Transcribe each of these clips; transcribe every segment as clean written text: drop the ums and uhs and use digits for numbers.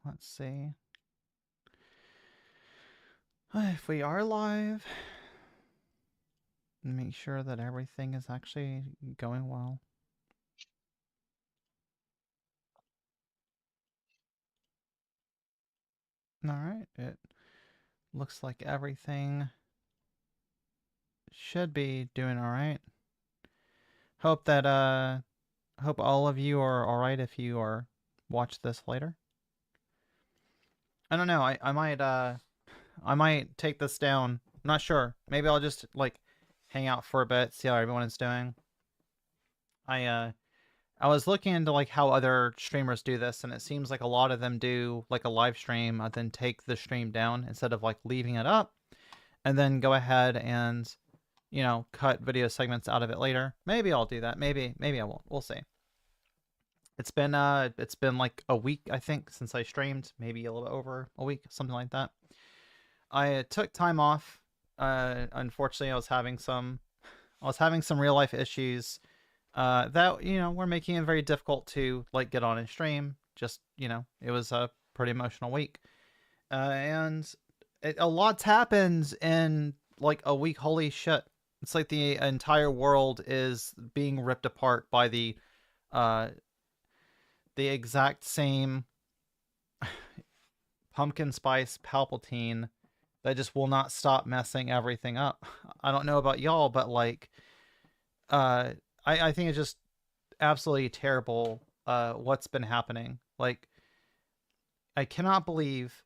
Let's see. If we are live, make sure that everything is actually going well. All right. It looks like everything should be doing all right. Hope that hope all of you are all right if you are watch this later. I don't know. I might take this down. I'm not sure. Maybe I'll just like hang out for a bit, see how everyone is doing. I was looking into like how other streamers do this, and it seems like a lot of them do like a live stream and then take the stream down instead of like leaving it up, and then go ahead and cut video segments out of it later. Maybe I'll do that. Maybe I won't. We'll see. It's been like a week I think since I streamed, maybe a little bit over a week, something like that. I took time off. Unfortunately, I was having some real life issues that were making it very difficult to like get on and stream. Just it was a pretty emotional week, and a lot's happened in like a week. Holy shit! It's like the entire world is being ripped apart by uh, the exact same pumpkin spice Palpatine that just will not stop messing everything up. I don't know about y'all, but like, I think it's just absolutely terrible what's been happening. Like, I cannot believe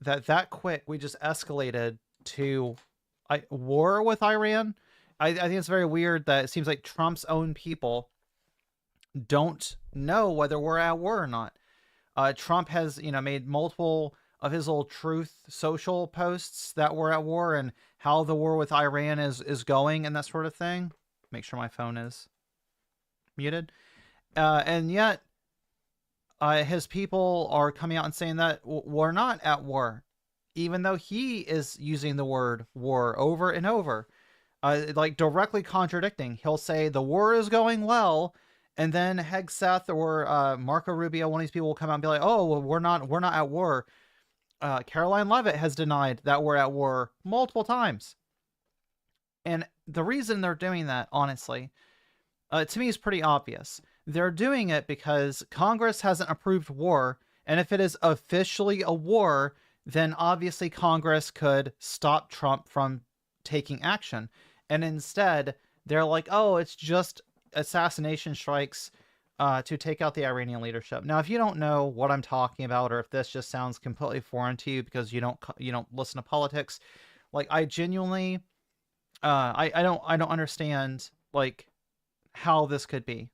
that quick we just escalated to war with Iran. I think it's very weird that it seems like Trump's own people don't know whether we're at war or not. Trump has made multiple of his old Truth Social posts that we're at war and how the war with Iran is going and that sort of thing. Make sure my phone is muted. And yet, his people are coming out and saying that we're not at war, even though he is using the word war over and over, like directly contradicting. He'll say the war is going well, and then Hegseth or Marco Rubio, one of these people, will come out and be like, "Oh, well, we're not at war." Caroline Leavitt has denied that we're at war multiple times, and the reason they're doing that, honestly, to me is pretty obvious. They're doing it because Congress hasn't approved war, and if it is officially a war, then obviously Congress could stop Trump from taking action. And instead, they're like, oh, it's just assassination strikes to take out the Iranian leadership. Now, if you don't know what I'm talking about, or if this just sounds completely foreign to you because you don't listen to politics, like I genuinely, I don't understand like how this could be.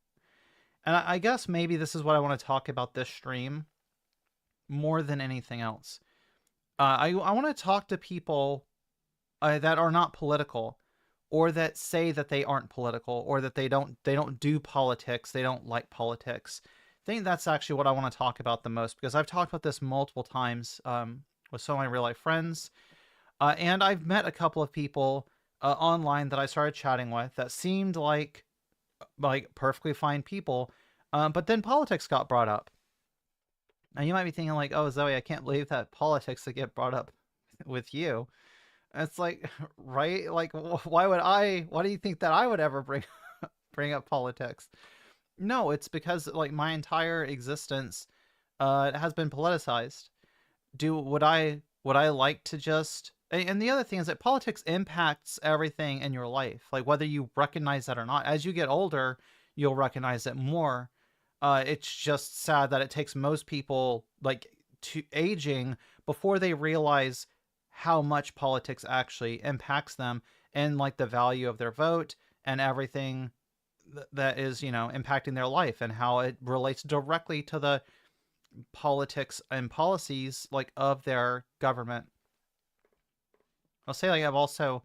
And I guess maybe this is what I want to talk about this stream more than anything else. I want to talk to people that are not political, or that say that they aren't political, or that they don't do politics, they don't like politics. I think that's actually what I want to talk about the most, because I've talked about this multiple times with some of my real life friends, and I've met a couple of people online that I started chatting with that seemed like perfectly fine people, but then politics got brought up. And you might be thinking like, oh, Zoe, I can't believe that politics would get brought up with you. And it's like, right? Like, why do you think that I would ever bring up politics? No, it's because like my entire existence has been politicized. Would I like to just, and the other thing is that politics impacts everything in your life, like whether you recognize that or not. As you get older, you'll recognize it more. It's just sad that it takes most people like to aging before they realize how much politics actually impacts them, and like the value of their vote and everything that is impacting their life, and how it relates directly to the politics and policies like of their government. I'll say like I've also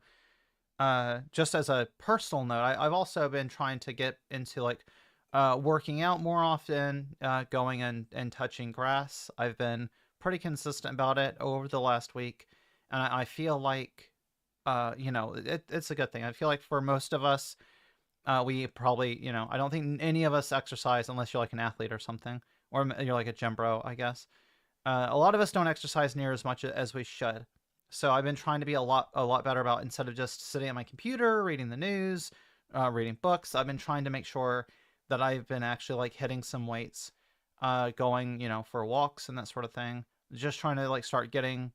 just as a personal note, I've also been trying to get into like working out more often, going and touching grass. I've been pretty consistent about it over the last week, and I feel like it's a good thing. I feel like for most of us, we probably I don't think any of us exercise unless you're like an athlete or something. or you're like a gym bro, I guess. A lot of us don't exercise near as much as we should. So I've been trying to be a lot better about, instead of just sitting at my computer reading the news, reading books. I've been trying to make sure that I've been actually like hitting some weights, going for walks and that sort of thing. Just trying to like start getting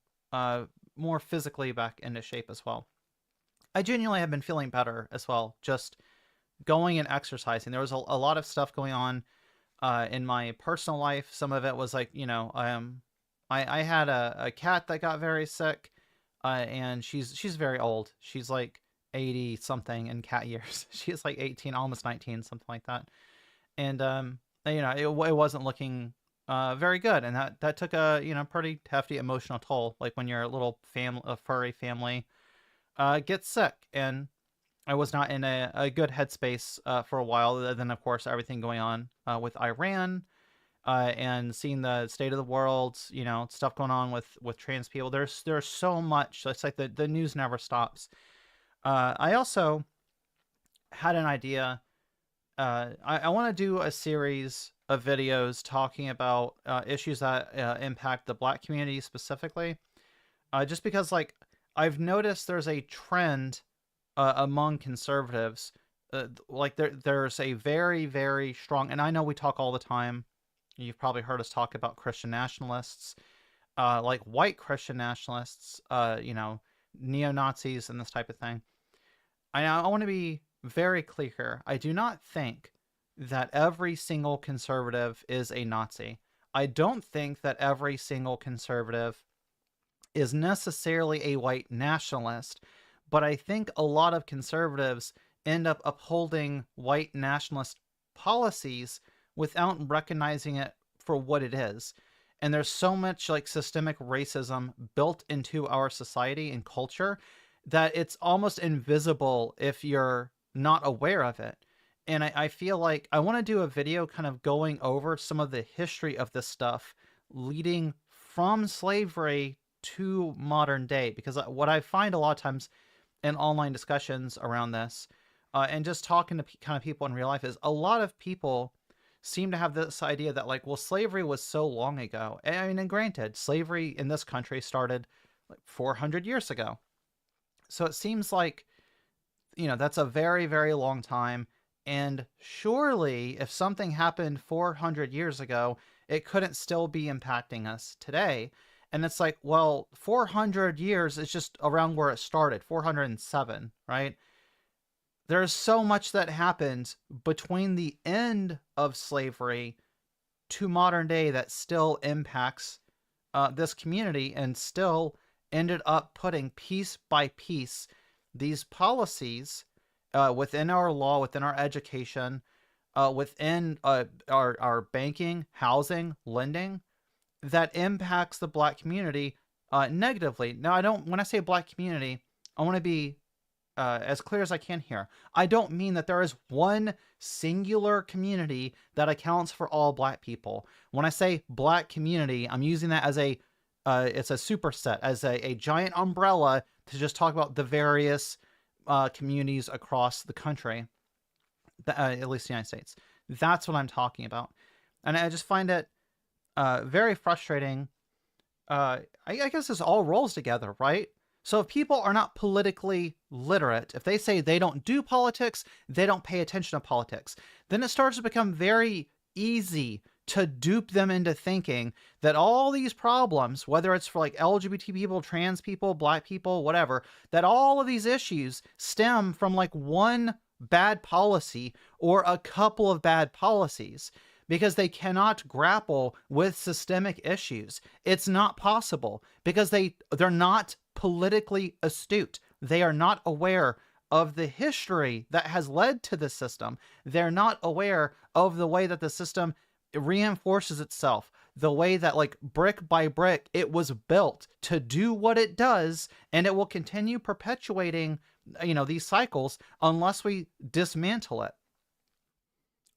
more physically back into shape as well. I genuinely have been feeling better as well, just going and exercising. There was a lot of stuff going on in my personal life. Some of it was like, I had a cat that got very sick, and she's very old. She's like 80 something in cat years. She's like 18, almost 19, something like that. And it wasn't looking very good, and that took a pretty hefty emotional toll. Like when your little family, a furry family, gets sick, and I was not in a good headspace for a while. Then, of course, everything going on with Iran, and seeing the state of the world, stuff going on with trans people. There's so much. It's like the news never stops. I also had an idea. I want to do a series of videos talking about issues that impact the Black community specifically. Just because, like, I've noticed there's a trend among conservatives. Like there's a very, very strong, and I know we talk all the time. You've probably heard us talk about Christian nationalists, like white Christian nationalists, neo-Nazis and this type of thing. I want to be very clear here. I do not think that every single conservative is a Nazi. I don't think that every single conservative is necessarily a white nationalist, but I think a lot of conservatives end up upholding white nationalist policies without recognizing it for what it is. And there's so much like systemic racism built into our society and culture that it's almost invisible if you're not aware of it. And I feel like I want to do a video kind of going over some of the history of this stuff leading from slavery to modern day. Because what I find a lot of times in online discussions around this, and just talking to kind of people in real life, is a lot of people seem to have this idea that, like, well, slavery was so long ago. I mean, and granted, slavery in this country started like 400 years ago. So it seems like, that's a very, very long time. And surely if something happened 400 years ago, it couldn't still be impacting us today. And it's like, well, 400 years is just around where it started, 407, right? There's so much that happened between the end of slavery to modern day that still impacts this community, and still ended up putting piece by piece these policies within our law, within our education, within our banking, housing, lending, that impacts the Black community negatively. Now, when I say Black community, I want to be as clear as I can here. I don't mean that there is one singular community that accounts for all Black people. When I say Black community, I'm using that as it's a superset, as a giant umbrella to just talk about the various communities across the country, at least the United States. That's what I'm talking about. And I just find it very frustrating. I guess this all rolls together, right? So if people are not politically literate, if they say they don't do politics, they don't pay attention to politics, then it starts to become very easy to dupe them into thinking that all these problems, whether it's for like LGBT people, trans people, Black people, whatever, that all of these issues stem from like one bad policy or a couple of bad policies, because they cannot grapple with systemic issues. It's not possible because they're not politically astute. They are not aware of the history that has led to the system. They're not aware of the way that the system reinforces itself, the way that, like, brick by brick, it was built to do what it does, and it will continue perpetuating, these cycles unless we dismantle it.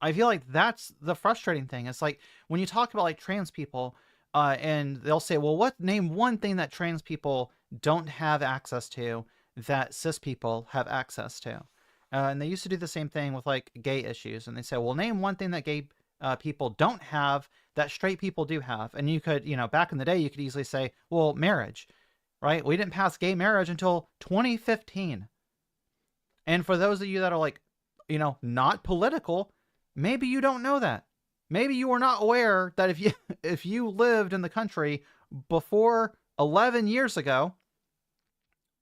I feel like that's the frustrating thing. It's like when you talk about like trans people, and they'll say, well, name one thing that trans people don't have access to that cis people have access to. And they used to do the same thing with like gay issues. And they say, well, name one thing that gay people don't have that straight people do have. And you could, back in the day, you could easily say, well, marriage, right? We didn't pass gay marriage until 2015. And for those of you that are like, not political, maybe you don't know that. Maybe you were not aware that if you lived in the country before 11 years ago,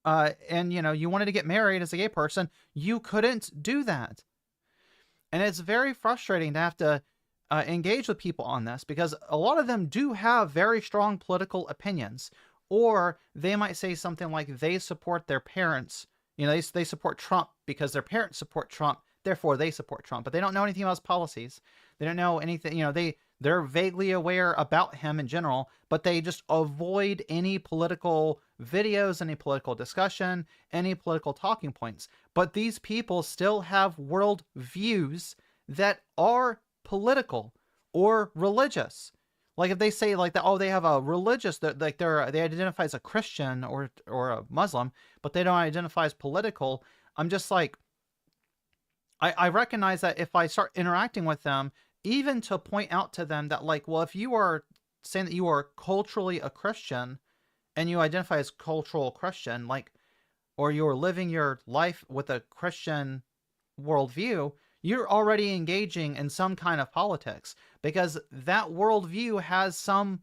and you wanted to get married as a gay person, you couldn't do that. And it's very frustrating to have to engage with people on this, because a lot of them do have very strong political opinions, or they might say something like they support their parents. They support Trump because their parents support Trump, therefore they support Trump, but they don't know anything about his policies. They don't know anything. They're vaguely aware about him in general, but they just avoid any political videos, any political discussion, any political talking points. But these people still have world views that are political or religious. Like if they say like that, oh, they have a religious, they identify as a Christian or a Muslim, but they don't identify as political. I'm just like, I recognize that if I start interacting with them, even to point out to them that like, well, if you are saying that you are culturally a Christian and you identify as cultural Christian, like, or you're living your life with a Christian worldview, you're already engaging in some kind of politics, because that worldview has some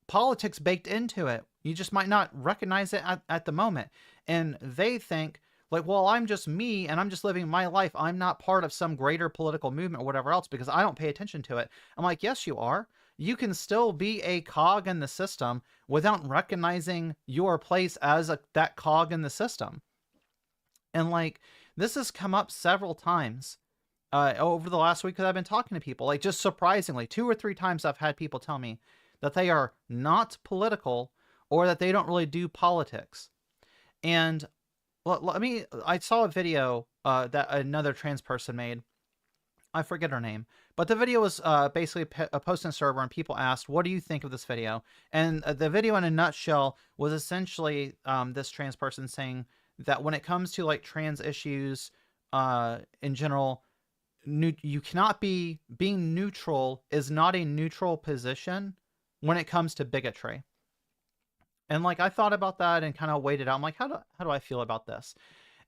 politics baked into it. You just might not recognize it at the moment. And they think like, well, I'm just me and I'm just living my life. I'm not part of some greater political movement or whatever else because I don't pay attention to it. I'm like, yes, you are. You can still be a cog in the system without recognizing your place as that cog in the system. And like, this has come up several times over the last week that I've been talking to people. Like, just surprisingly, 2 or 3 times I've had people tell me that they are not political or that they don't really do politics. And I saw a video that another trans person made. I forget her name, but the video was basically a post on a server, and people asked, what do you think of this video? And the video in a nutshell was essentially this trans person saying that when it comes to like trans issues in general, you cannot being neutral is not a neutral position when it comes to bigotry. And like, I thought about that and kind of weighed it out. I'm like, how do I feel about this?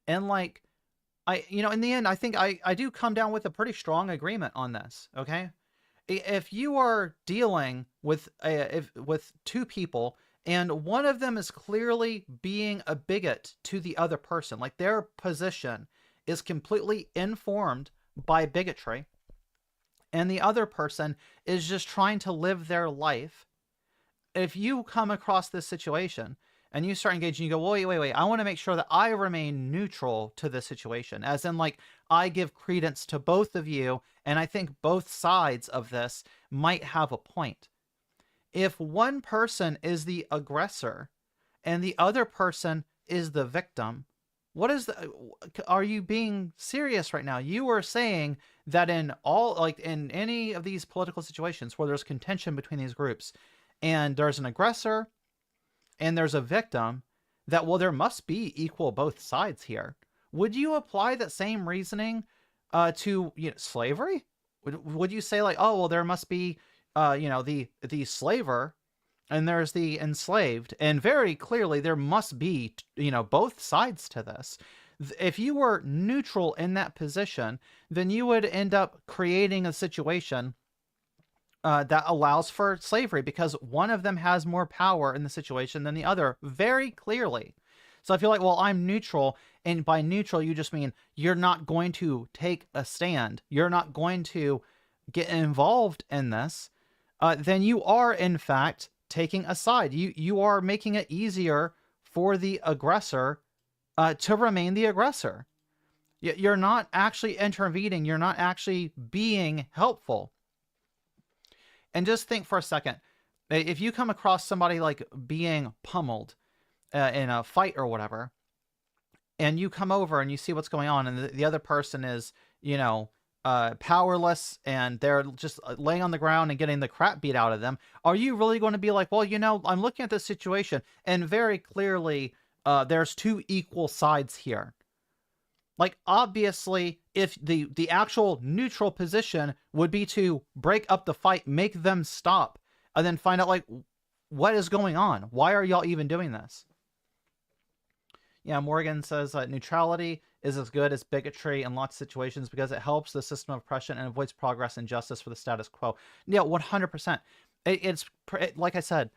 And like, in the end, I think I do come down with a pretty strong agreement on this. Okay. If you are dealing with with 2 people and one of them is clearly being a bigot to the other person, like their position is completely informed by bigotry, and the other person is just trying to live their life. If you come across this situation and you start engaging, you go, wait, I want to make sure that I remain neutral to this situation. As in, like, I give credence to both of you, and I think both sides of this might have a point. If one person is the aggressor and the other person is the victim, are you being serious right now? You are saying that in any of these political situations where there's contention between these groups, and there's an aggressor and there's a victim, that, well, there must be equal both sides here. Would you apply that same reasoning to slavery? Would you say like, oh, well, there must be the slaver and there's the enslaved, and very clearly there must be both sides to this? If you were neutral in that position, then you would end up creating a situation that allows for slavery, because one of them has more power in the situation than the other, very clearly. So I feel like, well, I'm neutral, and by neutral, you just mean you're not going to take a stand. You're not going to get involved in this. Then you are, in fact, taking a side. You are making it easier for the aggressor to remain the aggressor. You're not actually intervening. You're not actually being helpful. And just think for a second, if you come across somebody like being pummeled in a fight or whatever, and you come over and you see what's going on, and the other person is, powerless, and they're just laying on the ground and getting the crap beat out of them, are you really going to be like, well, I'm looking at this situation, and very clearly there's 2 equal sides here. Like, obviously, if the actual neutral position would be to break up the fight, make them stop, and then find out, like, what is going on? Why are y'all even doing this? Yeah, Morgan says neutrality is as good as bigotry in lots of situations because it helps the system of oppression and avoids progress and justice for the status quo. Yeah, 100%. It's like I said,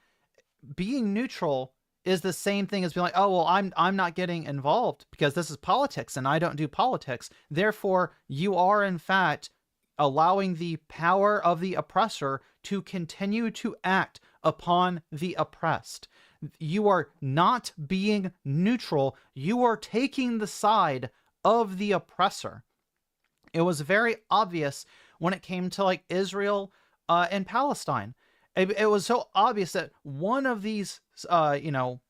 being neutral is the same thing as being like, oh, well, I'm not getting involved because this is politics and I don't do politics. Therefore, you are in fact allowing the power of the oppressor to continue to act upon the oppressed. You are not being neutral. You are taking the side of the oppressor. It was very obvious when it came to like Israel and Palestine. It was so obvious that one of these, one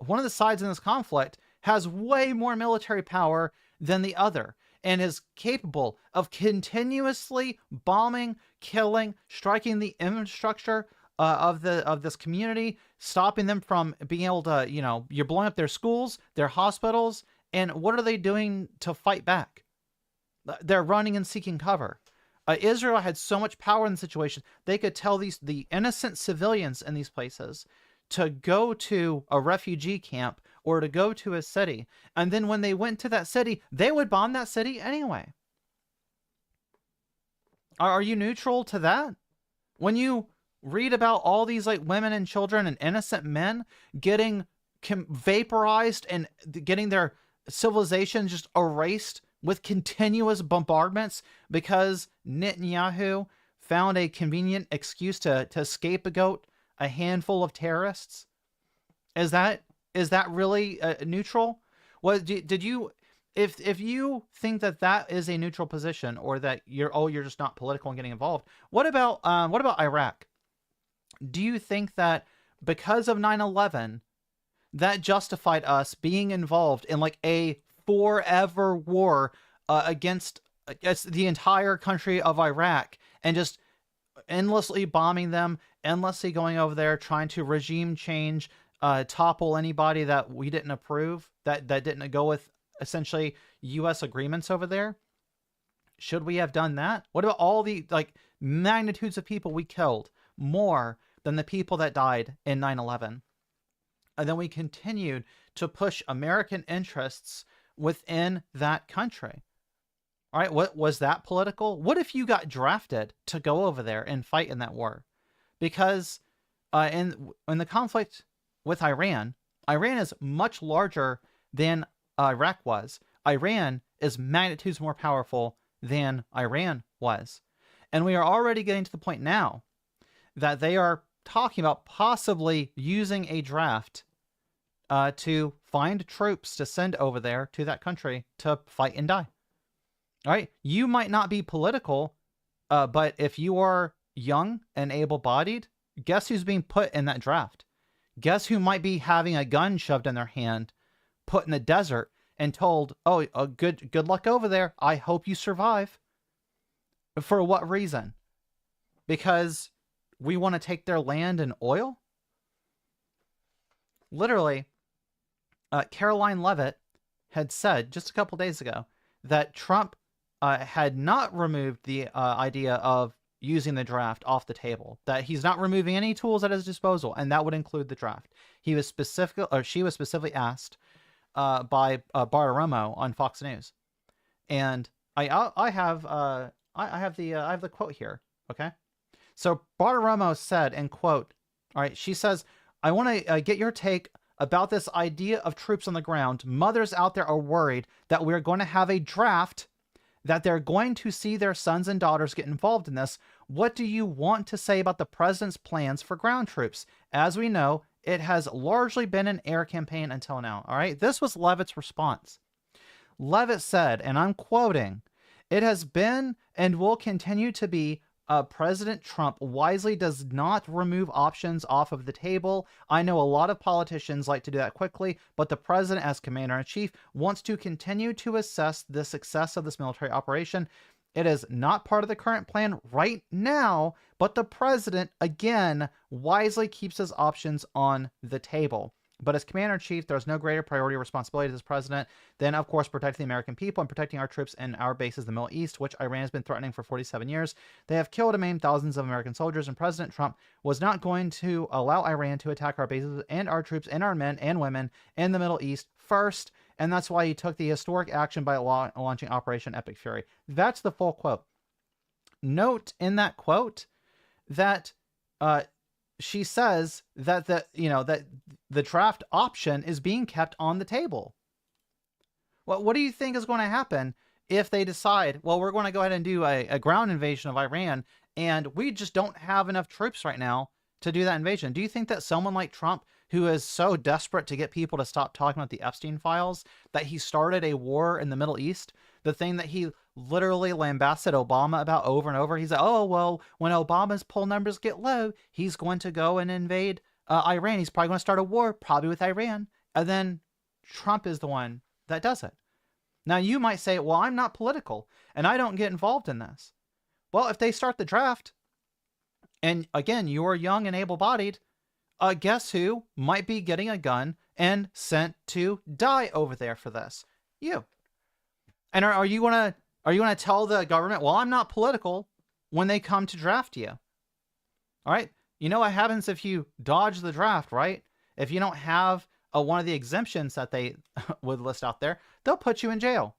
of the sides in this conflict has way more military power than the other and is capable of continuously bombing, killing, striking the infrastructure of this community, stopping them from being able to, you're blowing up their schools, their hospitals, and what are they doing to fight back? They're running and seeking cover. Israel had so much power in the situation, they could tell the innocent civilians in these places to go to a refugee camp or to go to a city. And then when they went to that city, they would bomb that city anyway. Are you neutral to that? When you read about all these like women and children and innocent men getting vaporized and getting their civilization just erased with continuous bombardments because Netanyahu found a convenient excuse to scapegoat a handful of terrorists, is that really neutral? Did you, if you think that is a neutral position, or that you're just not political and getting involved, what about Iraq? Do you think that because of 9/11 that justified us being involved in like a forever war against the entire country of Iraq and just endlessly bombing them, endlessly going over there, trying to regime change, topple anybody that we didn't approve, that didn't go with essentially U.S. agreements over there? Should we have done that? What about all the like magnitudes of people we killed, more than the people that died in 9/11? And then we continued to push American interests within that country. All right, what was that political? What if you got drafted to go over there and fight in that war? Because in the conflict with Iran is much larger than Iraq was. Iran is magnitudes more powerful than Iran was. And we are already getting to the point now that they are talking about possibly using a draft to find troops to send over there to that country to fight and die. All right, you might not be political, but if you are young and able-bodied, guess who's being put in that draft? Guess who might be having a gun shoved in their hand, put in the desert, and told, "Oh, good luck over there. I hope you survive." For what reason? Because we want to take their land and oil? Literally, Caroline Leavitt had said just a couple days ago that Trump had not removed the idea of using the draft off the table, that he's not removing any tools at his disposal, and that would include the draft. She was specifically asked by Bartiromo on Fox News, and I have the quote here. Okay, so Bartiromo said, and quote, all right, she says, "I want to get your take about this idea of troops on the ground. Mothers out there are worried that we're going to have a draft, that they're going to see their sons and daughters get involved in this. What do you want to say about the president's plans for ground troops? As we know, it has largely been an air campaign until now." All right, this was Leavitt's response. Leavitt said, and I'm quoting, "It has been and will continue to be President Trump wisely does not remove options off of the table. I know a lot of politicians like to do that quickly, but the president, as commander-in-chief, wants to continue to assess the success of this military operation. It is not part of the current plan right now, but the president, again, wisely keeps his options on the table. But as commander-in-chief, there's no greater priority or responsibility as president than, of course, protecting the American people and protecting our troops and our bases in the Middle East, which Iran has been threatening for 47 years. They have killed and maimed thousands of American soldiers, and President Trump was not going to allow Iran to attack our bases and our troops and our men and women in the Middle East first, and that's why he took the historic action by launching Operation Epic Fury. That's the full quote. Note in that quote that she says that the draft option is being kept on the table. What do you think is going to happen if they decide, well, we're going to go ahead and do a ground invasion of Iran, and we just don't have enough troops right now to do that invasion? Do you think that someone like Trump, who is so desperate to get people to stop talking about the Epstein files, that he started a war in the Middle East, the thing that he literally lambasted Obama about over and over? He's like, oh, well, when Obama's poll numbers get low, he's going to go and invade Iran. He's probably going to start a war, probably with Iran. And then Trump is the one that does it. Now, you might say, well, I'm not political, and I don't get involved in this. Well, if they start the draft, and again, you're young and able-bodied, guess who might be getting a gun and sent to die over there for this? You. And are you gonna tell the government, well, I'm not political, when they come to draft you? All right. You know what happens if you dodge the draft, right? If you don't have one of the exemptions that they would list out there, they'll put you in jail.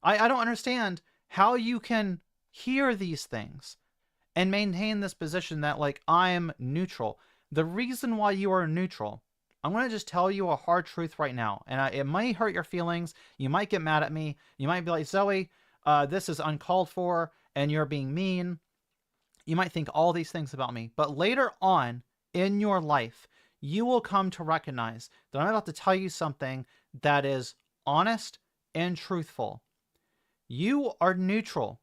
I don't understand how you can hear these things and maintain this position that, like, I'm neutral. The reason why you are neutral, I'm going to just tell you a hard truth right now. And it might hurt your feelings. You might get mad at me. You might be like, Zoe, this is uncalled for and you're being mean. You might think all these things about me. But later on in your life, you will come to recognize that I'm about to tell you something that is honest and truthful. You are neutral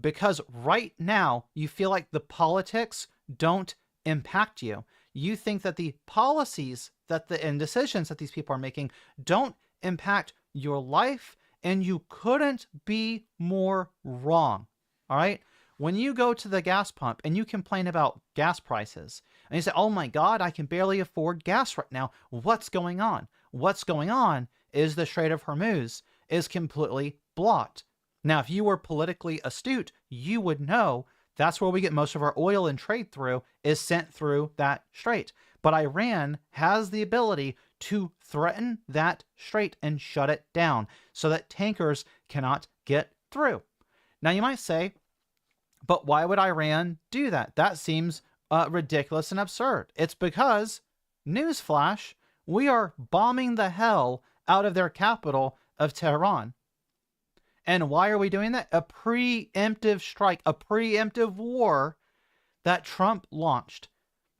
because right now you feel like the politics don't impact you. You think that the policies and decisions that these people are making don't impact your life, and you couldn't be more wrong. All right? When you go to the gas pump and you complain about gas prices, and you say, oh my God, I can barely afford gas right now. What's going on? What's going on is the Strait of Hormuz is completely blocked. Now, if you were politically astute, you would know that's where we get most of our oil and trade through, is sent through that strait. But Iran has the ability to threaten that strait and shut it down so that tankers cannot get through. Now, you might say, but why would Iran do that? That seems ridiculous and absurd. It's because, newsflash, we are bombing the hell out of their capital of Tehran. And why are we doing that? A preemptive strike, a preemptive war that Trump launched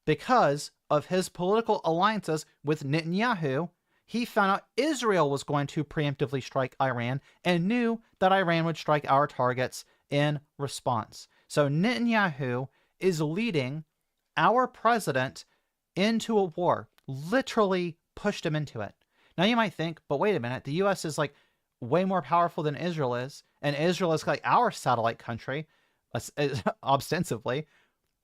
because of his political alliances with Netanyahu. He found out Israel was going to preemptively strike Iran and knew that Iran would strike our targets in response. So Netanyahu is leading our president into a war, literally pushed him into it. Now you might think, but wait a minute, the U.S. is like way more powerful than Israel is, and Israel is like our satellite country, ostensibly.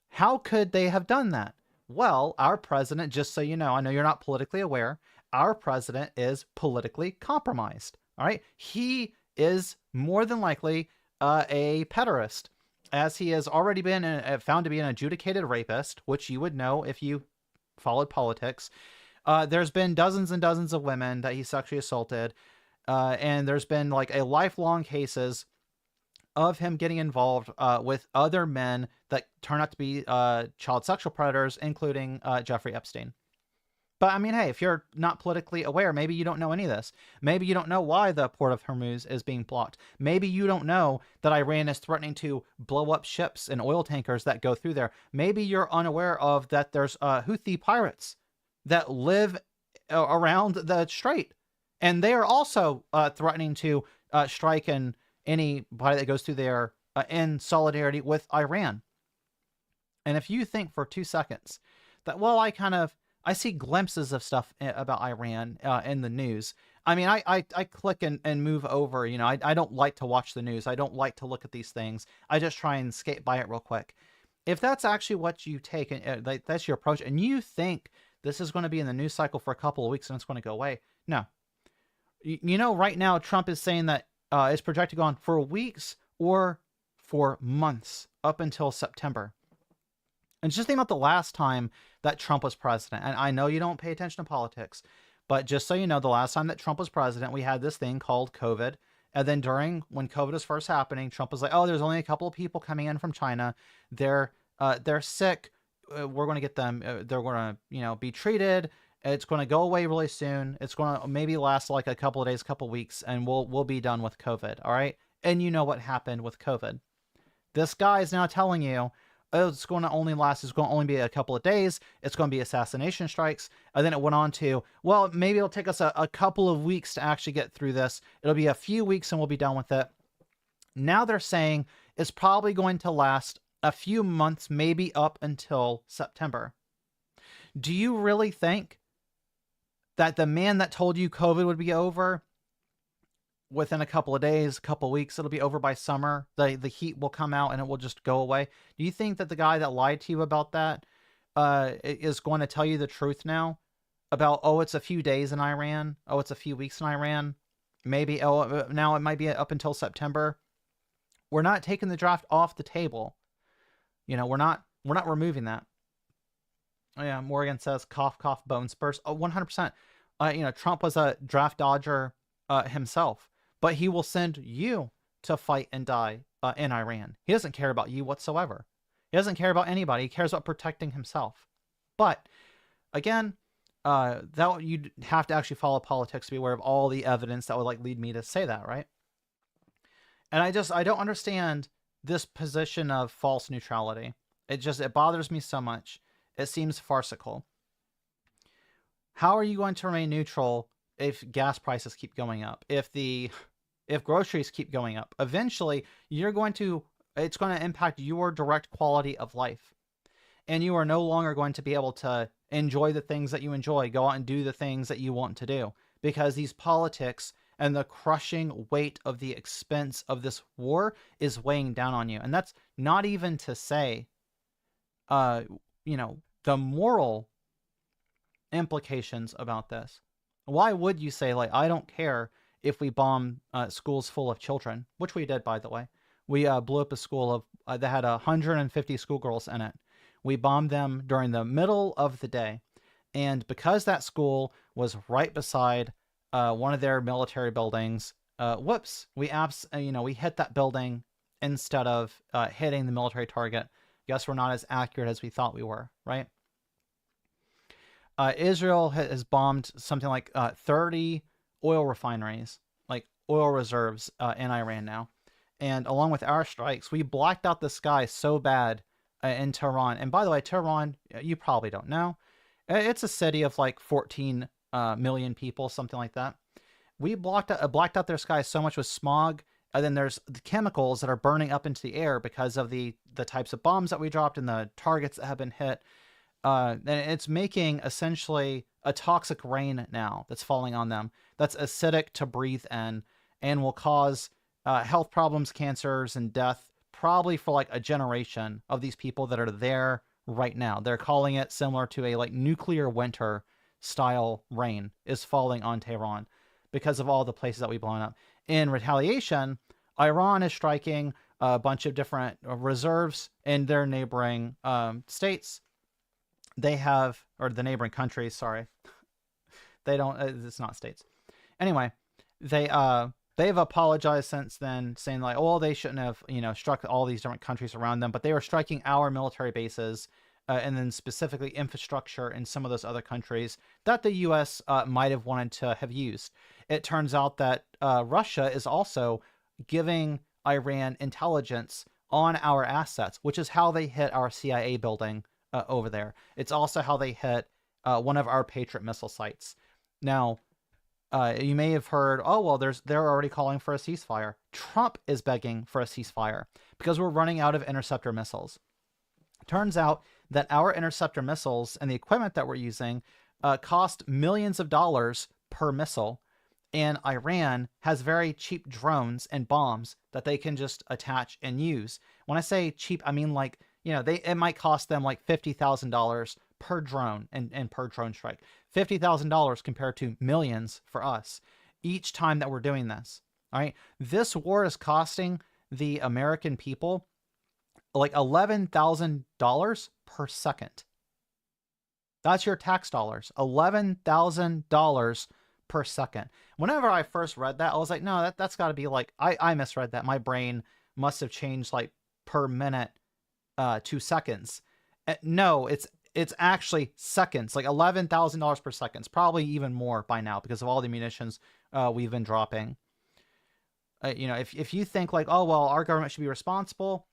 How could they have done that? Well, our president, just so you know, I know you're not politically aware, our president is politically compromised. All right? He is more than likely a pederast, as he has already been found to be an adjudicated rapist, which you would know if you followed politics. There's been dozens and dozens of women that he sexually assaulted. And there's been like a lifelong cases of him getting involved with other men that turn out to be child sexual predators, including Jeffrey Epstein. But I mean, hey, if you're not politically aware, maybe you don't know any of this. Maybe you don't know why the port of Hormuz is being blocked. Maybe you don't know that Iran is threatening to blow up ships and oil tankers that go through there. Maybe you're unaware of that there's Houthi pirates that live around the strait. And they are also threatening to strike anybody that goes through there in solidarity with Iran. And if you think for 2 seconds that, well, I see glimpses of stuff about Iran in the news. I mean, I click and move over. You know, I don't like to watch the news. I don't like to look at these things. I just try and skate by it real quick. If that's actually what you take, and that's your approach, and you think this is going to be in the news cycle for a couple of weeks and it's going to go away. No. You know, right now, Trump is saying that it's projected to go on for weeks or for months up until September. And just think about the last time that Trump was president. And I know you don't pay attention to politics, but just so you know, the last time that Trump was president, we had this thing called COVID. And then when COVID was first happening, Trump was like, "Oh, there's only a couple of people coming in from China. They're sick. We're going to get them. They're going to be treated. It's going to go away really soon. It's going to maybe last like a couple of days, couple of weeks, and we'll be done with COVID." All right. And you know what happened with COVID. This guy is now telling you, oh, it's going to only last, it's going to only be a couple of days, it's going to be assassination strikes. And then it went on to, well, maybe it'll take us a couple of weeks to actually get through this. It'll be a few weeks and we'll be done with it. Now they're saying it's probably going to last a few months, maybe up until September. Do you really think that the man that told you COVID would be over within a couple of days, a couple of weeks, it'll be over by summer, the heat will come out and it will just go away? Do you think that the guy that lied to you about that is going to tell you the truth now about, oh, it's a few days in Iran, oh, it's a few weeks in Iran, maybe, oh, now it might be up until September? We're not taking the draft off the table. You know, we're not removing that. Oh, yeah, Morgan says, cough, cough, bone spurs. Oh, 100%. Trump was a draft dodger himself, but he will send you to fight and die in Iran. He doesn't care about you whatsoever. He doesn't care about anybody. He cares about protecting himself. But again, that you'd have to actually follow politics to be aware of all the evidence that would lead me to say that, right? And I don't understand this position of false neutrality. It bothers me so much. It seems farcical. How are you going to remain neutral if gas prices keep going up? If groceries keep going up? Eventually, it's going to impact your direct quality of life. And you are no longer going to be able to enjoy the things that you enjoy, go out and do the things that you want to do, because these politics and the crushing weight of the expense of this war is weighing down on you. And that's not even to say, the moral implications about this. Why would you say, I don't care if we bomb schools full of children, which we did, by the way. We blew up a school that had 150 schoolgirls in it. We bombed them during the middle of the day. And because that school was right beside one of their military buildings, we hit that building instead of hitting the military target. Guess we're not as accurate as we thought we were, right? Israel has bombed something like 30 oil refineries, like oil reserves in Iran now. And along with our strikes, we blacked out the sky so bad in Tehran. And by the way, Tehran, you probably don't know, it's a city of 14 million people, something like that. We blacked out their sky so much with smog. And then there's the chemicals that are burning up into the air because of the types of bombs that we dropped and the targets that have been hit. And it's making essentially a toxic rain now that's falling on them. That's acidic to breathe in and will cause health problems, cancers, and death probably for a generation of these people that are there right now. They're calling it similar to a nuclear winter style rain is falling on Tehran because of all the places that we've blown up. In retaliation, Iran is striking a bunch of different reserves in their neighboring states. They have, or the neighboring countries, sorry. They don't, it's not states. Anyway, they've apologized since then, saying they shouldn't have, struck all these different countries around them, but they were striking our military bases and then specifically infrastructure in some of those other countries that the U.S. Might have wanted to have used. It turns out that Russia is also giving Iran intelligence on our assets, which is how they hit our CIA building over there. It's also how they hit one of our Patriot missile sites. Now, you may have heard, they're already calling for a ceasefire. Trump is begging for a ceasefire because we're running out of interceptor missiles. Turns out that our interceptor missiles and the equipment that we're using cost millions of dollars per missile. And Iran has very cheap drones and bombs that they can just attach and use. When I say cheap, I mean it might cost them $50,000 per drone and per drone strike. $50,000 compared to millions for us each time that we're doing this. All right. This war is costing the American people like $11,000 per second. That's your tax dollars. $11,000 per second. Whenever I first read that, I was like, no, that's got to be like, I misread that. My brain must have changed like per minute 2 seconds. No, it's actually seconds, like $11,000 per second. It's probably even more by now because of all the munitions we've been dropping. You know, if you think like, oh well, our government should be responsible,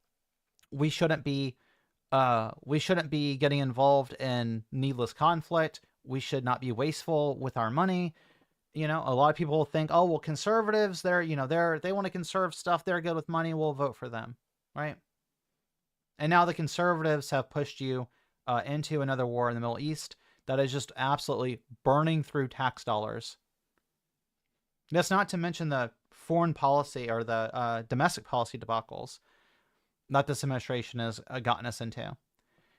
we shouldn't be getting involved in needless conflict. We should not be wasteful with our money. You know, a lot of people think, oh well, conservatives, they want to conserve stuff. They're good with money. We'll vote for them, right? And now the conservatives have pushed you into another war in the Middle East that is just absolutely burning through tax dollars. That's not to mention the foreign policy or the domestic policy debacles that this administration has gotten us into.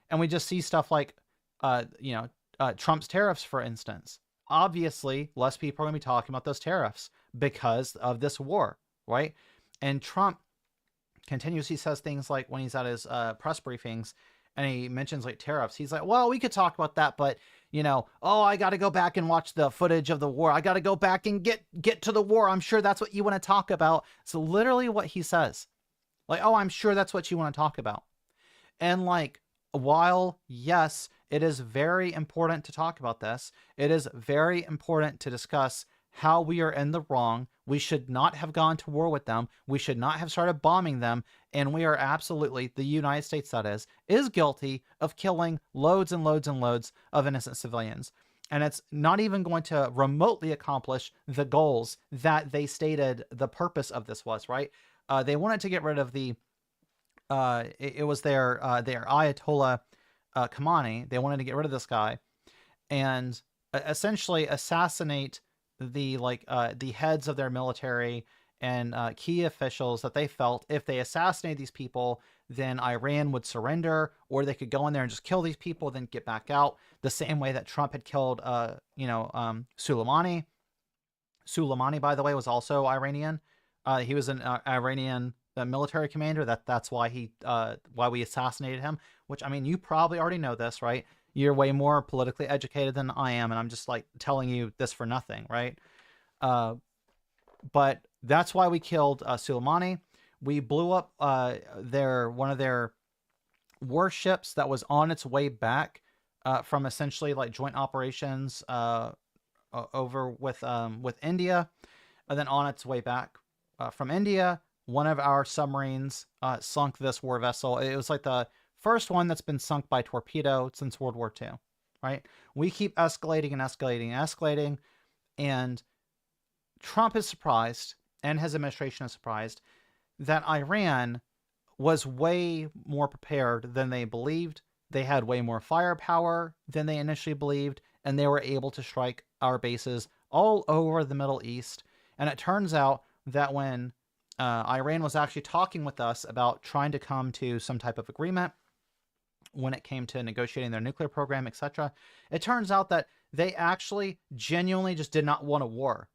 And we just see stuff like, Trump's tariffs, for instance. Obviously, less people are going to be talking about those tariffs because of this war, right? And Trump continuously says things like when he's at his press briefings and he mentions like tariffs, he's like, well, we could talk about that, but I got to go back and watch the footage of the war. I got to go back and get to the war. I'm sure that's what you want to talk about. So literally what he says, like, oh, I'm sure that's what you want to talk about. And like, while yes, it is very important to talk about this, it is very important to discuss how we are in the wrong. We should not have gone to war with them. We should not have started bombing them. And we are absolutely, the United States that is guilty of killing loads and loads and loads of innocent civilians. And it's not even going to remotely accomplish the goals that they stated the purpose of this was, right? They wanted to get rid of it was their Ayatollah Khamenei. They wanted to get rid of this guy and essentially assassinate the heads of their military and key officials that they felt if they assassinated these people, then Iran would surrender, or they could go in there and just kill these people, then get back out. The same way that Trump had killed, Soleimani. Soleimani, by the way, was also Iranian. He was an Iranian military commander. That's why why we assassinated him. Which, I mean, you probably already know this, right? You're way more politically educated than I am, and I'm just like telling you this for nothing, right? But that's why we killed Soleimani. We blew up one of their warships that was on its way back from essentially like joint operations over with India, and then on its way back from India, one of our submarines sunk this war vessel. It was like the first one that's been sunk by torpedo since World War II, right? We keep escalating and escalating and escalating, and Trump is surprised, and his administration is surprised, that Iran was way more prepared than they believed. They had way more firepower than they initially believed, and they were able to strike our bases all over the Middle East. And it turns out that when Iran was actually talking with us about trying to come to some type of agreement when it came to negotiating their nuclear program, etc., it turns out that they actually genuinely just did not want a war.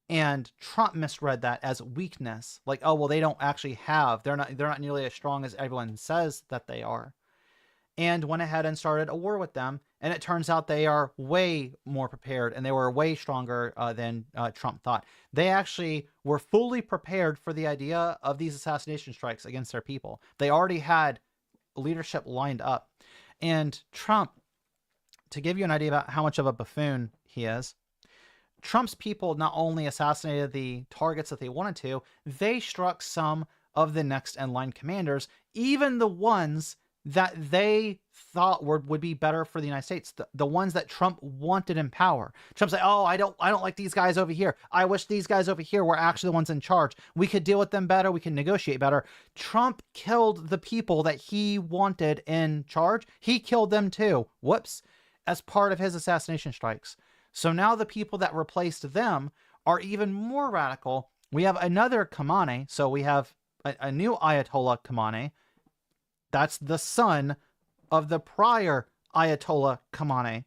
And Trump misread that as weakness. Like, oh, well, they don't actually they're not nearly as strong as everyone says that they are. And went ahead and started a war with them. And it turns out they are way more prepared and they were way stronger than Trump thought. They actually were fully prepared for the idea of these assassination strikes against their people. They already had leadership lined up. And Trump, to give you an idea about how much of a buffoon he is, Trump's people not only assassinated the targets that they wanted to, they struck some of the next in line commanders, even the ones that they thought would be better for the United States, the ones that Trump wanted in power. Trump's like, oh, I don't like these guys over here. I wish these guys over here were actually the ones in charge. We could deal with them better. We can negotiate better. Trump killed the people that he wanted in charge. He killed them too. Whoops. As part of his assassination strikes. So now the people that replaced them are even more radical. We have another Khamenei. So we have a new Ayatollah Khamenei. That's the son of the prior Ayatollah Khamenei.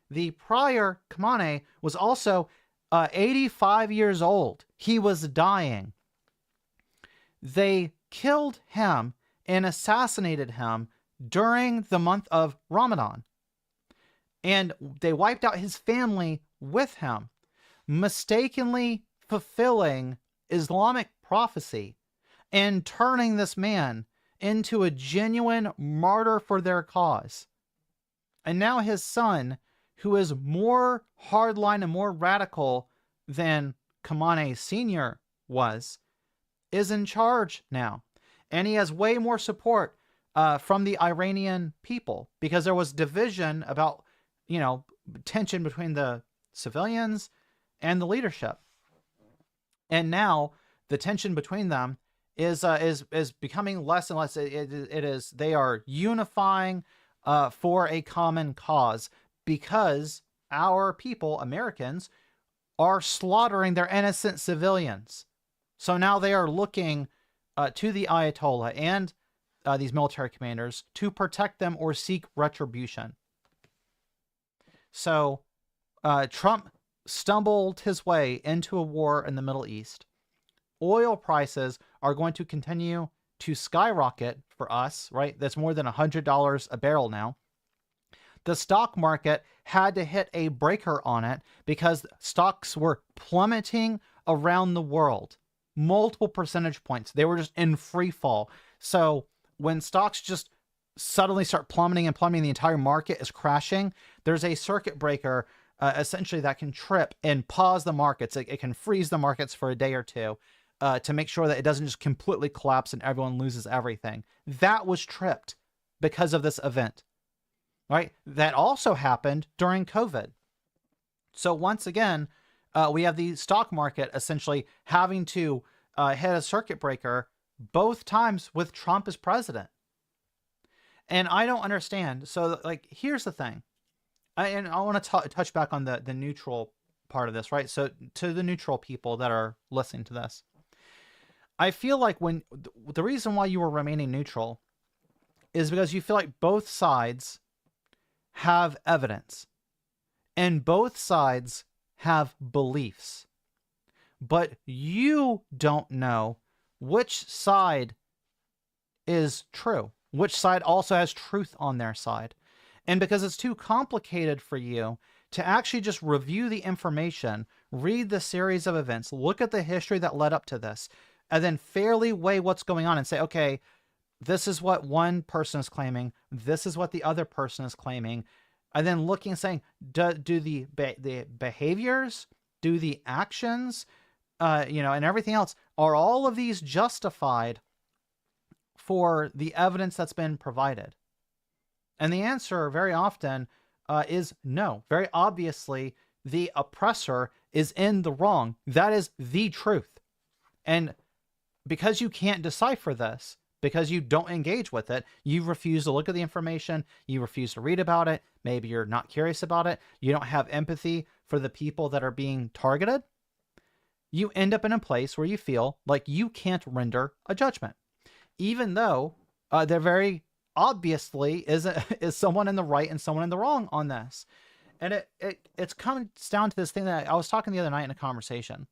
The prior Khamenei was also 85 years old. He was dying. They killed him and assassinated him during the month of Ramadan. And they wiped out his family with him, mistakenly fulfilling Islamic prophecy and turning this man into a genuine martyr for their cause. And now his son, who is more hardline and more radical than Khamenei Sr. was, is in charge now. And he has way more support from the Iranian people, because there was division about, tension between the civilians and the leadership. And now the tension between them is becoming less and less. They are unifying for a common cause, because our people, Americans, are slaughtering their innocent civilians. So now they are looking to the Ayatollah and these military commanders to protect them or seek retribution. So Trump stumbled his way into a war in the Middle East. Oil prices are going to continue to skyrocket for us, right? That's more than $100 a barrel now. The stock market had to hit a breaker on it because stocks were plummeting around the world. Multiple percentage points. They were just in free fall. So when stocks just suddenly start plummeting, the entire market is crashing, there's a circuit breaker essentially that can trip and pause the markets. It can freeze the markets for a day or two to make sure that it doesn't just completely collapse and everyone loses everything. That was tripped because of this event, right? That also happened during COVID. So once again, we have the stock market essentially having to hit a circuit breaker both times with Trump as president. And I don't understand. So, here's the thing. I want to touch back on the neutral part of this, right? So to the neutral people that are listening to this, I feel like the reason why you are remaining neutral is because you feel like both sides have evidence and both sides have beliefs, but you don't know which side is true, which side also has truth on their side. And because it's too complicated for you to actually just review the information, read the series of events, look at the history that led up to this, and then fairly weigh what's going on and say, okay, this is what one person is claiming, this is what the other person is claiming, and then looking and saying, do the behaviors, do the actions, and everything else, are all of these justified for the evidence that's been provided? And the answer very often is no. Very obviously, the oppressor is in the wrong. That is the truth. And because you can't decipher this, because you don't engage with it, you refuse to look at the information, you refuse to read about it, maybe you're not curious about it, you don't have empathy for the people that are being targeted, you end up in a place where you feel like you can't render a judgment. Even though there very obviously is someone in the right and someone in the wrong on this. And it comes down to this thing that I was talking the other night in a conversation.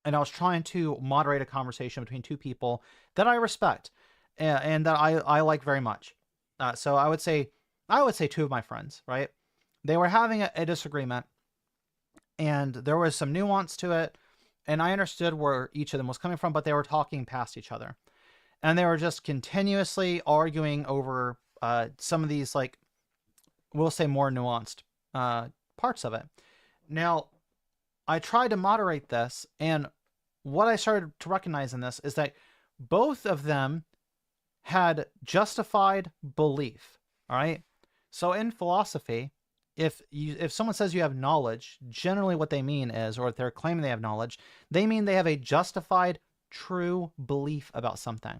And I was trying to moderate a conversation between two people that I respect and that I like very much. So I would say two of my friends, right? They were having a disagreement, and there was some nuance to it, and I understood where each of them was coming from, but they were talking past each other. And they were just continuously arguing over some of these, we'll say, more nuanced parts of it. Now, I tried to moderate this, and what I started to recognize in this is that both of them had justified belief, all right? So in philosophy, if someone says you have knowledge, generally what they mean is, or if they're claiming they have knowledge, they mean they have a justified true belief about something.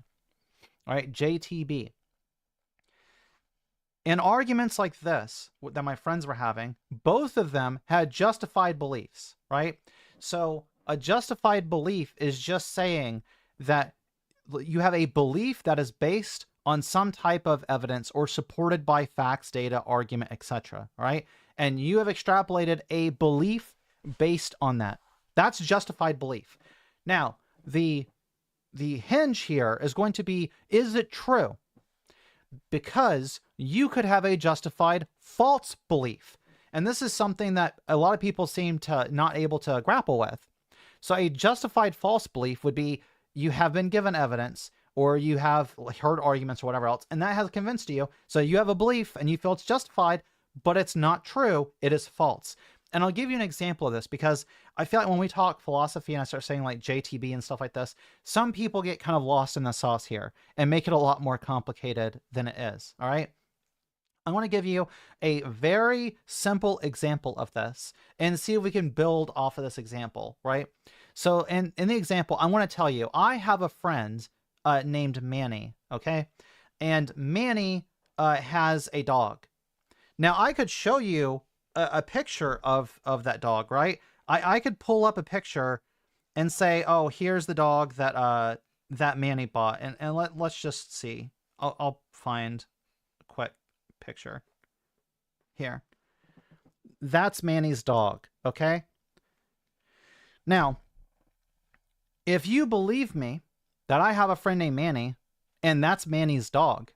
All right, JTB. In arguments like this that my friends were having, both of them had justified beliefs, right? So a justified belief is just saying that you have a belief that is based on some type of evidence or supported by facts, data, argument, etc. Right? And you have extrapolated a belief based on that. That's justified belief. Now, the hinge here is going to be, is it true? Because you could have a justified false belief. And this is something that a lot of people seem to not able to grapple with. So a justified false belief would be you have been given evidence or you have heard arguments or whatever else, and that has convinced you. So you have a belief and you feel it's justified, but it's not true. It is false. And I'll give you an example of this because I feel like when we talk philosophy and I start saying like JTB and stuff like this, some people get kind of lost in the sauce here and make it a lot more complicated than it is. All right. I want to give you a very simple example of this and see if we can build off of this example, right? So in the example, I want to tell you, I have a friend named Manny, okay? And Manny has a dog. Now, I could show you a picture of that dog, right? I could pull up a picture and say, oh, here's the dog that that Manny bought. And let's just see. I'll find a quick picture here. That's Manny's dog, okay? Now, if you believe me that I have a friend named Manny and that's Manny's dog,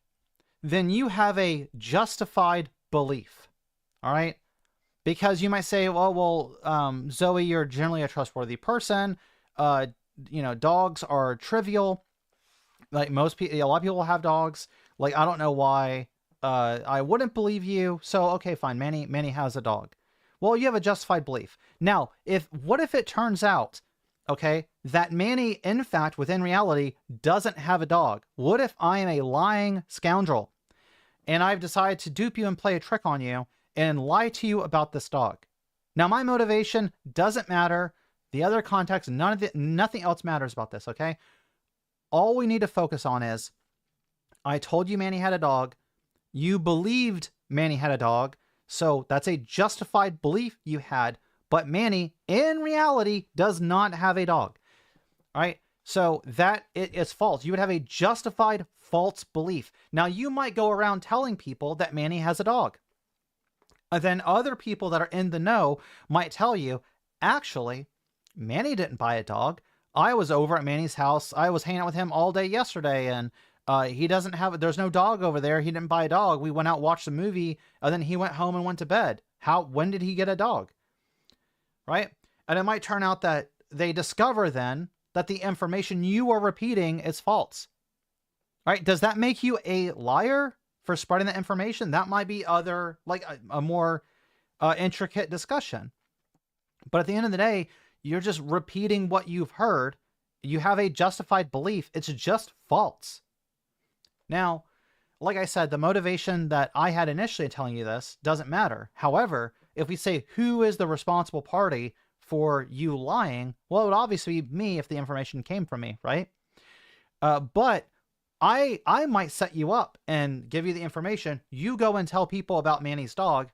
then you have a justified belief, all right? Because you might say, well, Zoe, you're generally a trustworthy person. You know, dogs are trivial. Like most people, a lot of people have dogs. Like, I don't know why I wouldn't believe you. So, okay, fine. Manny has a dog. Well, you have a justified belief. Now, what if it turns out, okay, that Manny, in fact, within reality, doesn't have a dog? What if I am a lying scoundrel and I've decided to dupe you and play a trick on you and lie to you about this dog? Now, my motivation doesn't matter. The other context, nothing else matters about this, okay? All we need to focus on is, I told you Manny had a dog. You believed Manny had a dog. So that's a justified belief you had. But Manny, in reality, does not have a dog. All right? So that it is false. You would have a justified false belief. Now, you might go around telling people that Manny has a dog. And then other people that are in the know might tell you, actually, Manny didn't buy a dog. I was over at Manny's house. I was hanging out with him all day yesterday, and he doesn't have, there's no dog over there. He didn't buy a dog. We went out, watched the movie, and then he went home and went to bed. When did he get a dog? Right? And it might turn out that they discover then that the information you are repeating is false. Right? Does that make you a liar for spreading the information? That might be like a more intricate discussion. But at the end of the day, you're just repeating what you've heard. You have a justified belief. It's just false. Now, like I said, the motivation that I had initially telling you this doesn't matter. However, if we say who is the responsible party for you lying, well, it would obviously be me if the information came from me, right? But I might set you up and give you the information. You go and tell people about Manny's dog.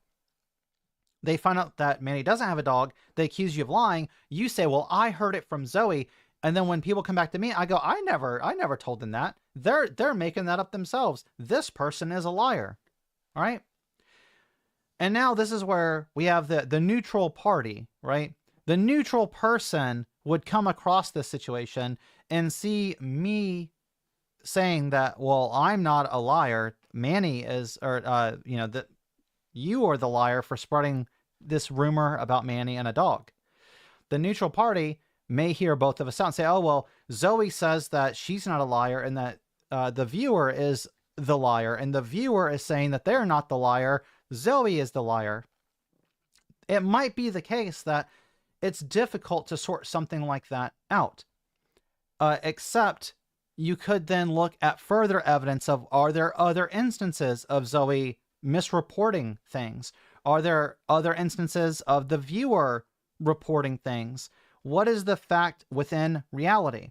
They find out that Manny doesn't have a dog. They accuse you of lying. You say, well, I heard it from Zoe. And then when people come back to me, I go, I never told them that. They're making that up themselves. This person is a liar. All right. And now this is where we have the neutral party, right? The neutral person would come across this situation and see me saying that, well, I'm not a liar. Manny is, or, that you are the liar for spreading this rumor about Manny and a dog. The neutral party may hear both of us out and say, oh, well, Zoe says that she's not a liar and that the viewer is the liar. And the viewer is saying that they're not the liar. Zoe is the liar. It might be the case that it's difficult to sort something like that out. Except you could then look at further evidence of, are there other instances of Zoe misreporting things? Are there other instances of the viewer reporting things? What is the fact within reality?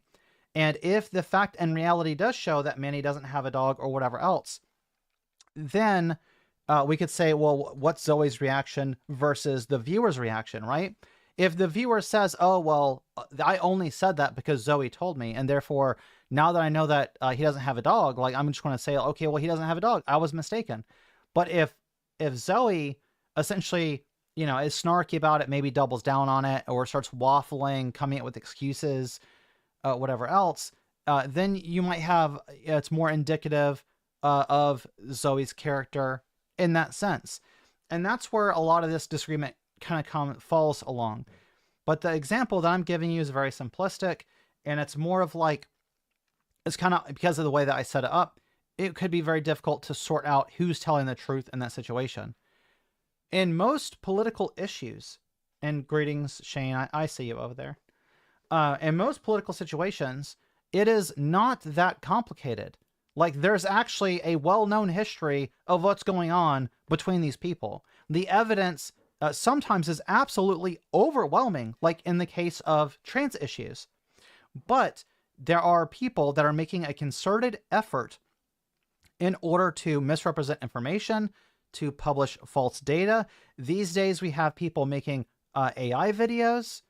And if the fact and reality does show that Manny doesn't have a dog or whatever else, then we could say, well, what's Zoe's reaction versus the viewer's reaction, right? If the viewer says, oh, well, I only said that because Zoe told me, and therefore Now that I know that he doesn't have a dog, like I'm just going to say, okay, well, he doesn't have a dog. I was mistaken. But if Zoe essentially, is snarky about it, maybe doubles down on it, or starts waffling, coming up with excuses, whatever else, then you might have, it's more indicative of Zoe's character in that sense. And that's where a lot of this disagreement kind of falls along. But the example that I'm giving you is very simplistic, and it's more of like, it's kind of, because of the way that I set it up, it could be very difficult to sort out who's telling the truth in that situation. In most political issues, and greetings, Shane, I see you over there. In most political situations, it is not that complicated. Like, there's actually a well-known history of what's going on between these people. The evidence sometimes is absolutely overwhelming, like in the case of trans issues. But there are people that are making a concerted effort in order to misrepresent information, to publish false data. These days, we have people making AI videos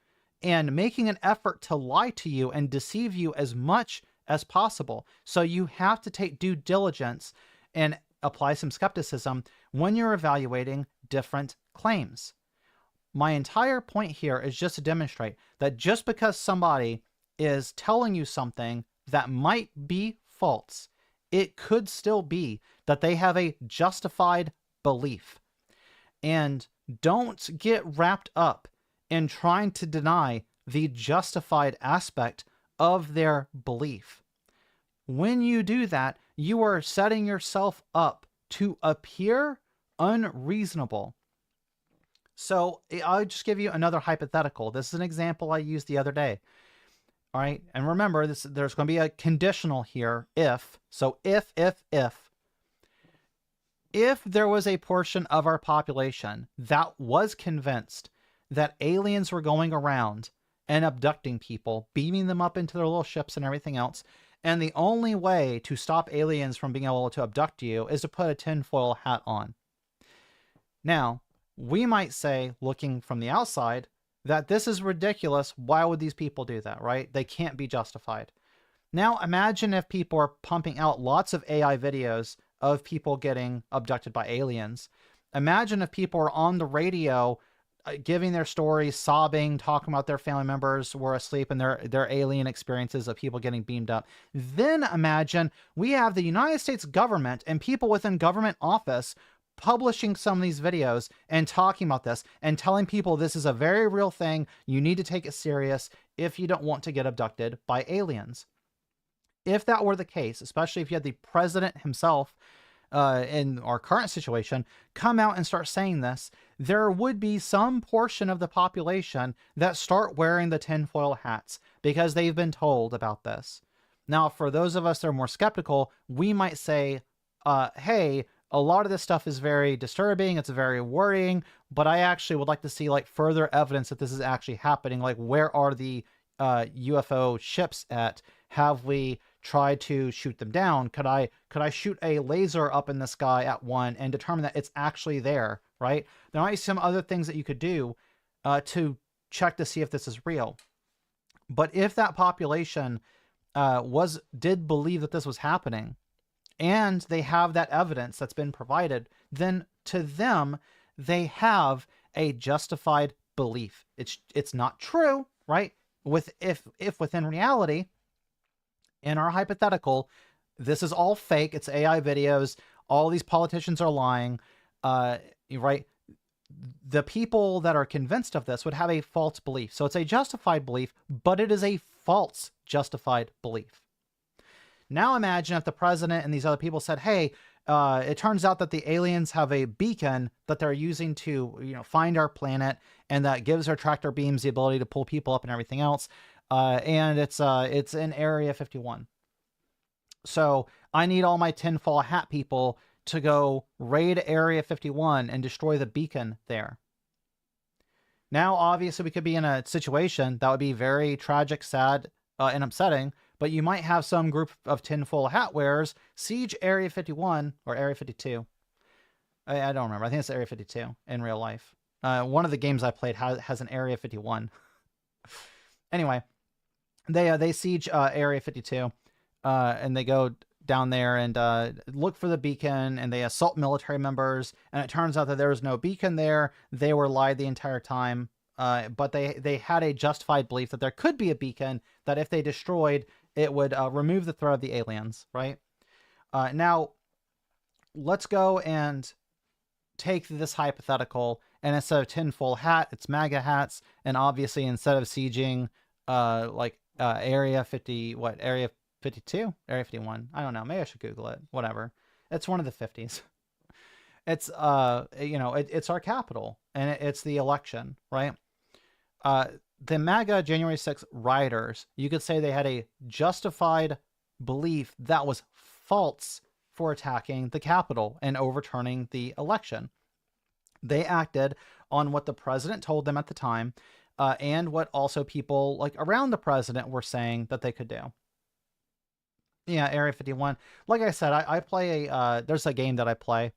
and making an effort to lie to you and deceive you as much as possible. So you have to take due diligence and apply some skepticism when you're evaluating different claims. My entire point here is just to demonstrate that just because somebody is telling you something that might be false, it could still be that they have a justified belief. And don't get wrapped up in trying to deny the justified aspect of their belief. When you do that, you are setting yourself up to appear unreasonable. So I'll just give you another hypothetical. This is an example I used the other day. All right. And remember, there's going to be a conditional here. If. So if there was a portion of our population that was convinced that aliens were going around and abducting people, beaming them up into their little ships and everything else, and the only way to stop aliens from being able to abduct you is to put a tinfoil hat on. Now, we might say, looking from the outside, that this is ridiculous. Why would these people do that, right? They can't be justified. Now, imagine if people are pumping out lots of AI videos of people getting abducted by aliens. Imagine if people are on the radio giving their stories, sobbing, talking about their family members were asleep and their alien experiences of people getting beamed up. Then imagine we have the United States government and people within government office publishing some of these videos and talking about this and telling people this is a very real thing. You need to take it serious if you don't want to get abducted by aliens. If that were the case, especially if you had the president himself in our current situation come out and start saying this, there would be some portion of the population that start wearing the tinfoil hats because they've been told about this. Now, for those of us that are more skeptical, we might say, hey, a lot of this stuff is very disturbing. It's very worrying, but I actually would like to see like further evidence that this is actually happening. Like, where are the UFO ships at? Have we tried to shoot them down? Could I shoot a laser up in the sky at one and determine that it's actually there, right? There might be some other things that you could do to check to see if this is real. But if that population did believe that this was happening, and they have that evidence that's been provided, then to them, they have a justified belief. It's not true, right? If within reality, in our hypothetical, this is all fake. It's AI videos. All these politicians are lying, right? The people that are convinced of this would have a false belief. So it's a justified belief, but it is a false justified belief. Now imagine if the president and these other people said, hey, it turns out that the aliens have a beacon that they're using to, find our planet, and that gives our tractor beams the ability to pull people up and everything else. And it's in Area 51. So I need all my tinfoil hat people to go raid Area 51 and destroy the beacon there. Now, obviously, we could be in a situation that would be very tragic, sad, and upsetting, but you might have some group of tinfoil hat wearers siege Area 51 or Area 52. I don't remember. I think it's Area 52 in real life. One of the games I played has an Area 51. Anyway, they siege Area 52. and they go down there and look for the beacon, and they assault military members, and it turns out that there was no beacon there. They were lied the entire time, but they had a justified belief that there could be a beacon, that if they destroyed, it would remove the threat of the aliens, right? Now, let's go and take this hypothetical, and instead of tinfoil hat, it's MAGA hats, and obviously instead of sieging Area 50, Area 52? Area 51? I don't know. Maybe I should Google it. Whatever. It's one of the 50s. It's, it's our capital, and it's the election, right? The MAGA January 6th rioters, you could say they had a justified belief that was false for attacking the Capitol and overturning the election. They acted on what the president told them at the time, and what also people like around the president were saying that they could do. Yeah, Area 51. Like I said, I play there's a game that I play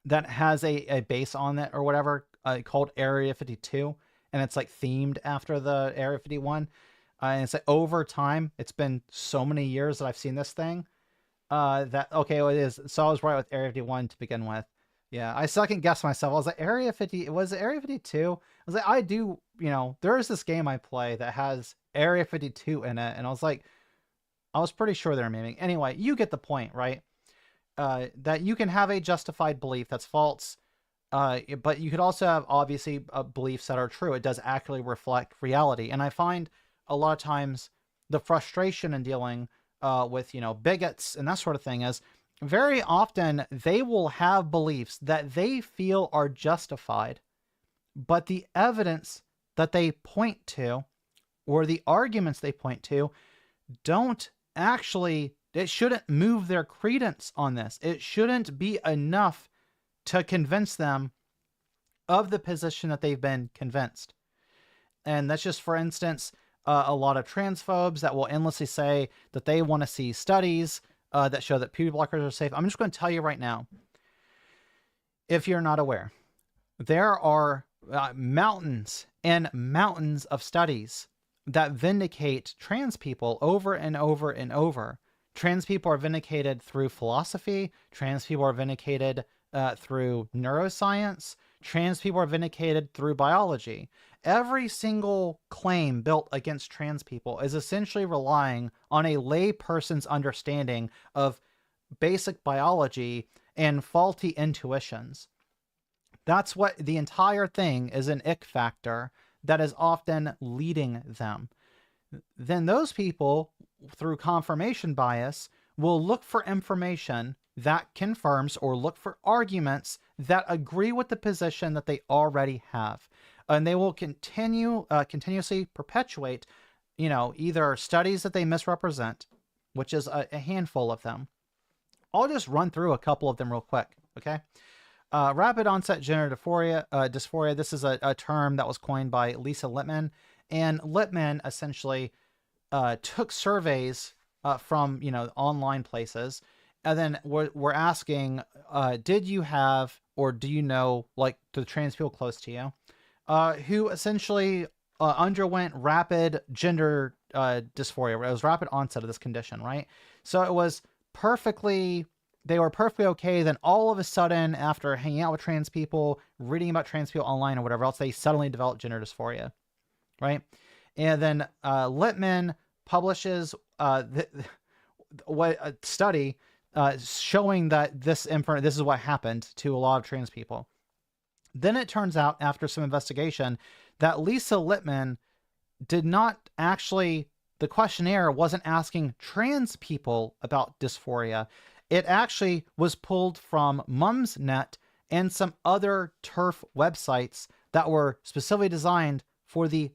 that has a base on it or whatever called Area 52, and it's like themed after the Area 51. And it's like over time, it's been so many years that I've seen this thing. It is. So I was right with Area 51 to begin with. Yeah, I second guessed myself. I was like, Area 50, was it Area 52? I was like, I do, there is this game I play that has Area 52 in it, and I was like, I was pretty sure they're memeing. Anyway, you get the point, right? That you can have a justified belief that's false, but you could also have, obviously, beliefs that are true. It does accurately reflect reality. And I find a lot of times the frustration in dealing with, bigots and that sort of thing is very often they will have beliefs that they feel are justified, but the evidence that they point to or the arguments they point to don't actually, it shouldn't move their credence on this. It shouldn't be enough to convince them of the position that they've been convinced. And that's just, for instance, a lot of transphobes that will endlessly say that they want to see studies that show that puberty blockers are safe. I'm just going to tell you right now, if you're not aware, there are mountains and mountains of studies that vindicate trans people over and over and over. Trans people are vindicated through philosophy. Trans people are vindicated through neuroscience. Trans people are vindicated through biology. Every single claim built against trans people is essentially relying on a lay person's understanding of basic biology and faulty intuitions. That's what the entire thing is, an ick factor that is often leading them. Then those people, through confirmation bias, will look for information that confirms or look for arguments that agree with the position that they already have. And they will continuously perpetuate, either studies that they misrepresent, which is a handful of them. I'll just run through a couple of them real quick, okay? Rapid onset gender dysphoria. This is a term that was coined by Lisa Lippman, and Lippman essentially took surveys from online places, and then we're asking, did you have or do you know the trans people close to you who essentially underwent rapid gender dysphoria? It was rapid onset of this condition, right? So it was they were perfectly okay. Then all of a sudden, after hanging out with trans people, reading about trans people online or whatever else, they suddenly developed gender dysphoria, right? And then Lippman publishes a study showing that this is what happened to a lot of trans people. Then it turns out, after some investigation, that Lisa Lippman did not actually, the questionnaire wasn't asking trans people about dysphoria. It actually was pulled from Mumsnet and some other TERF websites that were specifically designed for the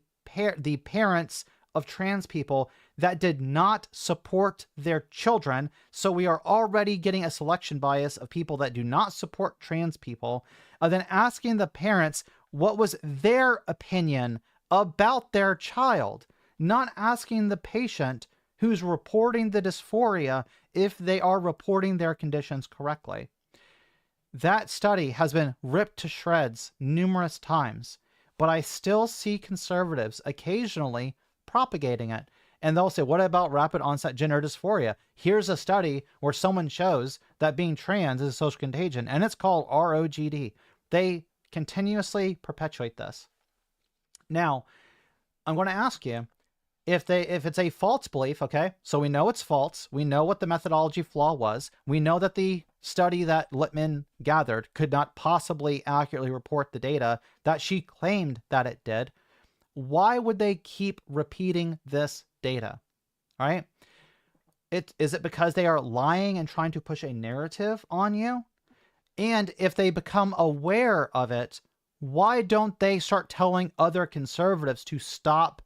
parents of trans people that did not support their children. So we are already getting a selection bias of people that do not support trans people, and then asking the parents what was their opinion about their child, not asking the patient who's reporting the dysphoria if they are reporting their conditions correctly. That study has been ripped to shreds numerous times, but I still see conservatives occasionally propagating it. And they'll say, what about rapid onset gender dysphoria? Here's a study where someone shows that being trans is a social contagion, and it's called ROGD. They continuously perpetuate this. Now, I'm going to ask you, if it's a false belief, okay, so we know it's false. We know what the methodology flaw was. We know that the study that Littman gathered could not possibly accurately report the data that she claimed that it did. Why would they keep repeating this data? All right. Is it because they are lying and trying to push a narrative on you? And if they become aware of it, why don't they start telling other conservatives to stop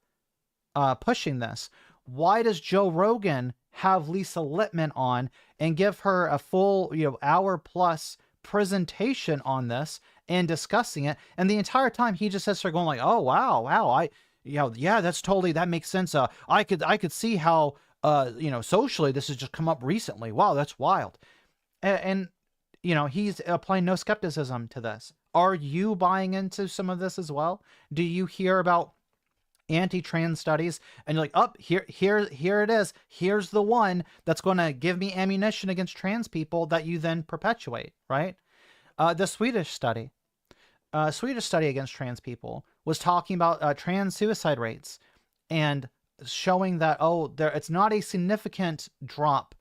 pushing this? Why does Joe Rogan have Lisa Littman on and give her a full, hour plus presentation on this and discussing it? And the entire time he just sits there going like, oh, wow. Yeah, that's totally, that makes sense. I could see how, socially this has just come up recently. Wow, that's wild. And he's applying no skepticism to this. Are you buying into some of this as well? Do you hear about anti-trans studies and you're like, oh, here it is. Here's the one that's going to give me ammunition against trans people that you then perpetuate, right? The Swedish study against trans people was talking about trans suicide rates and showing that, it's not a significant drop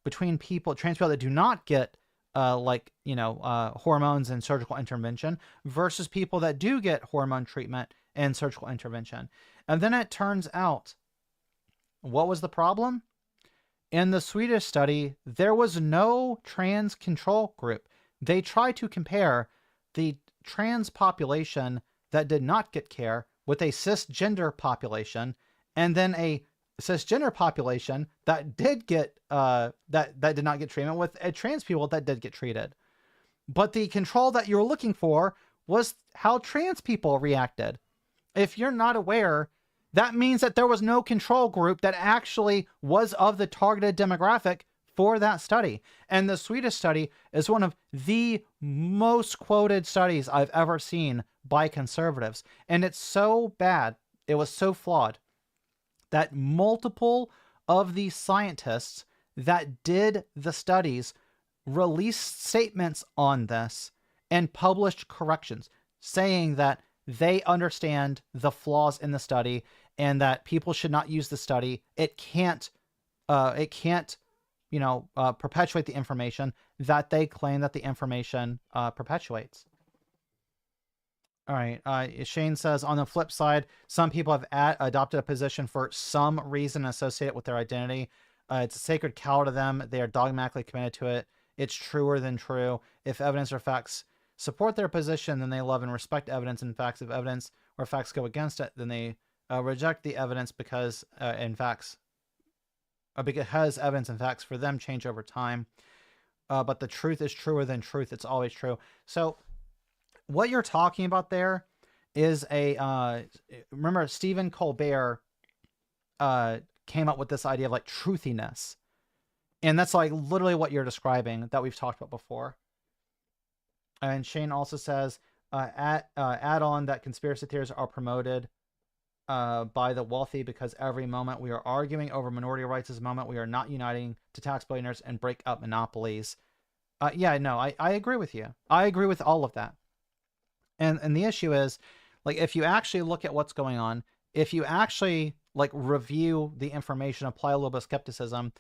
between trans people that do not get hormones and surgical intervention versus people that do get hormone treatment and surgical intervention. And then it turns out, what was the problem? In the Swedish study, there was no trans control group. They tried to compare the trans population that did not get care with a cisgender population, and then a cisgender population that did get that did not get treatment with a trans people that did get treated. But the control that you were looking for was how trans people reacted. If you're not aware, that means that there was no control group that actually was of the targeted demographic for that study. And the Swedish study is one of the most quoted studies I've ever seen by conservatives. And it's so bad, it was so flawed, that multiple of the scientists that did the studies released statements on this and published corrections saying that they understand the flaws in the study and that people should not use the study. It can't perpetuate the information that they claim that the information perpetuates. All right. Shane says, on the flip side, some people have adopted a position for some reason associated with their identity. It's a sacred cow to them. They are dogmatically committed to it. It's truer than true. If evidence or facts support their position, then they love and respect evidence and facts. If evidence or facts go against it, then they reject the evidence because evidence and facts for them change over time. But the truth is truer than truth. It's always true. So what you're talking about there is remember Stephen Colbert came up with this idea of like truthiness. And that's like literally what you're describing that we've talked about before. And Shane also says, add on that conspiracy theories are promoted by the wealthy because every moment we are arguing over minority rights is a moment we are not uniting to tax billionaires and break up monopolies. I agree with you. I agree with all of that. And the issue is, like, if you actually look at what's going on, if you actually like review the information, apply a little bit of skepticism,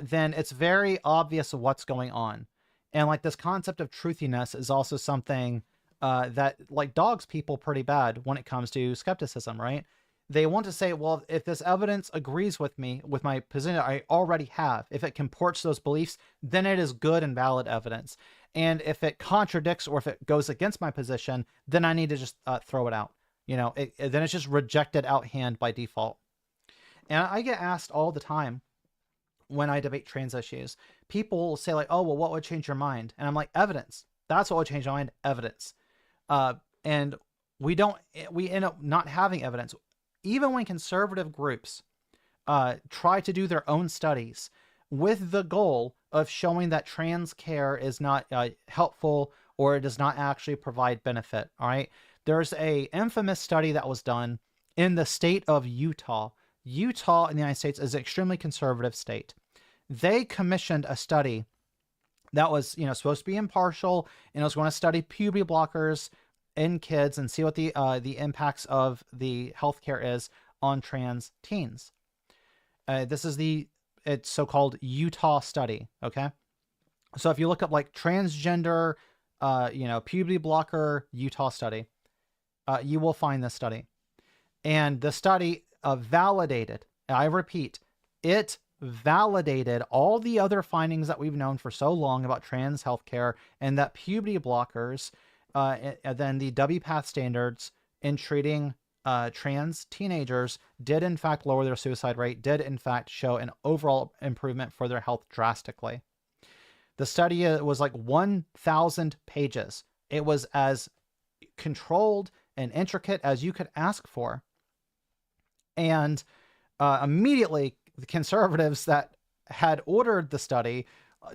then it's very obvious what's going on. And like this concept of truthiness is also something that like dogs people pretty bad when it comes to skepticism, right? They want to say, well, if this evidence agrees with me, with my position I already have, if it comports those beliefs, then it is good and valid evidence. And if it contradicts or if it goes against my position, then I need to just throw it out. Then it's just rejected out hand by default. And I get asked all the time when I debate trans issues, people will say like, oh, well, what would change your mind? And I'm like, evidence. That's what would change my mind, evidence. And we end up not having evidence. Even when conservative groups try to do their own studies with the goal of showing that trans care is not helpful or it does not actually provide benefit, all right? There's a infamous study that was done in the state of Utah. Utah in the United States is an extremely conservative state. They commissioned a study that was, supposed to be impartial, and it was going to study puberty blockers in kids and see what the impacts of the healthcare is on trans teens. This is it's so-called Utah study. Okay, so if you look up like transgender, puberty blocker Utah study, you will find this study, and the study validated. I repeat, it validated all the other findings that we've known for so long about trans healthcare, and that puberty blockers, and then the WPATH standards in treating trans teenagers did in fact lower their suicide rate, did in fact show an overall improvement for their health drastically. The study was like 1,000 pages. It was as controlled and intricate as you could ask for. And immediately, the conservatives that had ordered the study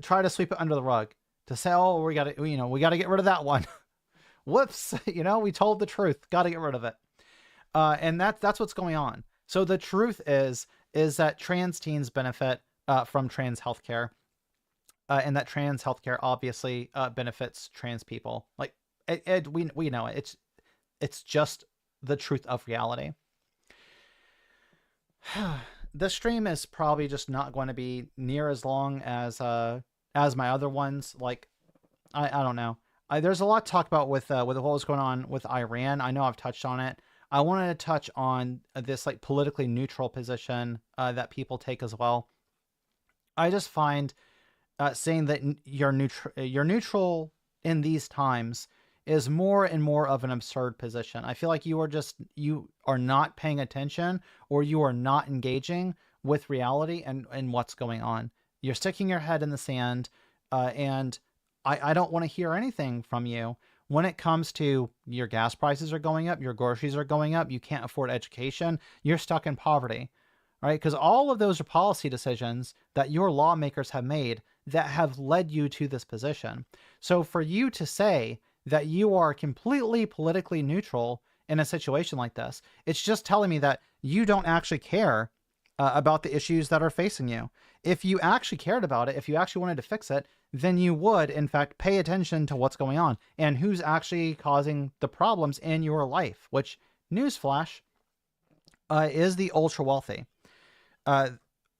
try to sweep it under the rug to say, "Oh, we got to get rid of that one." Whoops, we told the truth. Got to get rid of it. And that's what's going on. So the truth is that trans teens benefit from trans healthcare, and that trans healthcare obviously benefits trans people. Like we know it. It's just the truth of reality. This stream is probably just not going to be near as long as my other ones. Like, I don't know. There's a lot to talk about with what was going on with Iran. I know I've touched on it. I wanted to touch on this like politically neutral position that people take as well. I just find saying that you're neutral in these times is more and more of an absurd position. I feel like you are not paying attention, or you are not engaging with reality and what's going on. You're sticking your head in the sand, and I don't want to hear anything from you when it comes to your gas prices are going up, your groceries are going up, you can't afford education, you're stuck in poverty, right? Because all of those are policy decisions that your lawmakers have made that have led you to this position. So for you to say that you are completely politically neutral in a situation like this, it's just telling me that you don't actually care about the issues that are facing you. If you actually cared about it, if you actually wanted to fix it, then you would, in fact, pay attention to what's going on and who's actually causing the problems in your life, which, newsflash, is the ultra wealthy.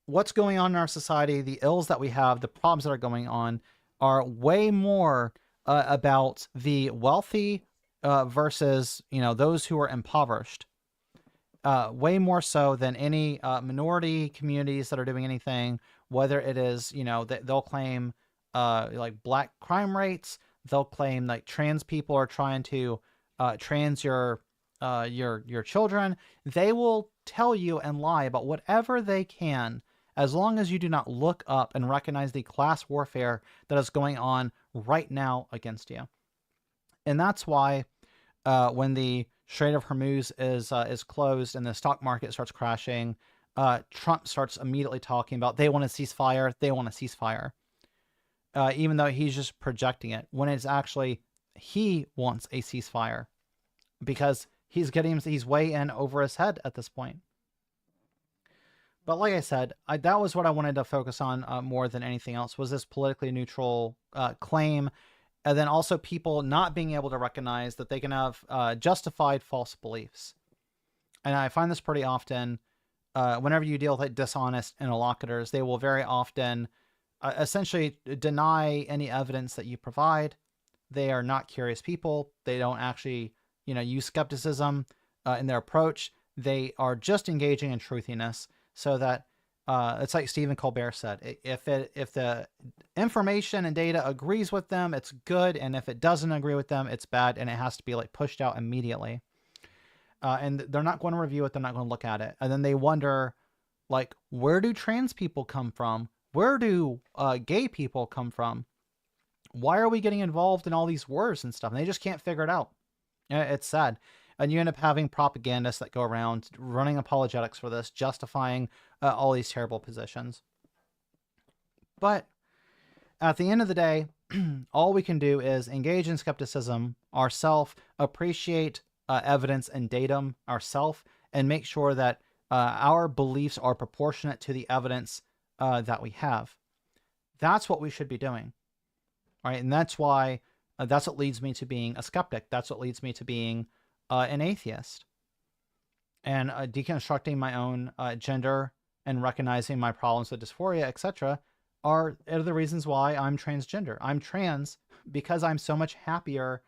What's going on in our society, the ills that we have, the problems that are going on are way more about the wealthy versus, those who are impoverished. Way more so than any minority communities that are doing anything, whether it is, they'll claim like black crime rates, they'll claim like trans people are trying to trans your children. They will tell you and lie about whatever they can, as long as you do not look up and recognize the class warfare that is going on right now against you. And that's why when the Strait of Hormuz is closed and the stock market starts crashing, Trump starts immediately talking about they want a ceasefire, even though he's just projecting it, when it's actually he wants a ceasefire, because he's way in over his head at this point. But like I said, that was what I wanted to focus on more than anything else, was this politically neutral claim. And then also people not being able to recognize that they can have justified false beliefs. And I find this pretty often whenever you deal with like dishonest interlocutors, they will very often essentially deny any evidence that you provide. They are not curious people. They don't actually, use skepticism in their approach. They are just engaging in truthiness, so that it's like Stephen Colbert said, if the information and data agrees with them, it's good. And if it doesn't agree with them, it's bad. And it has to be like pushed out immediately. And they're not going to review it. They're not going to look at it. And then they wonder, like, where do trans people come from? Where do gay people come from? Why are we getting involved in all these wars and stuff? And they just can't figure it out. It's sad. And you end up having propagandists that go around running apologetics for this, justifying all these terrible positions. But at the end of the day, all we can do is engage in skepticism ourselves, appreciate evidence and datum ourselves, and make sure that our beliefs are proportionate to the evidence that we have. That's what we should be doing, right? And that's why that's what leads me to being a skeptic. That's what leads me to being an atheist, and deconstructing my own gender and recognizing my problems with dysphoria, etc., are the reasons why I'm transgender. I'm trans because I'm so much happier,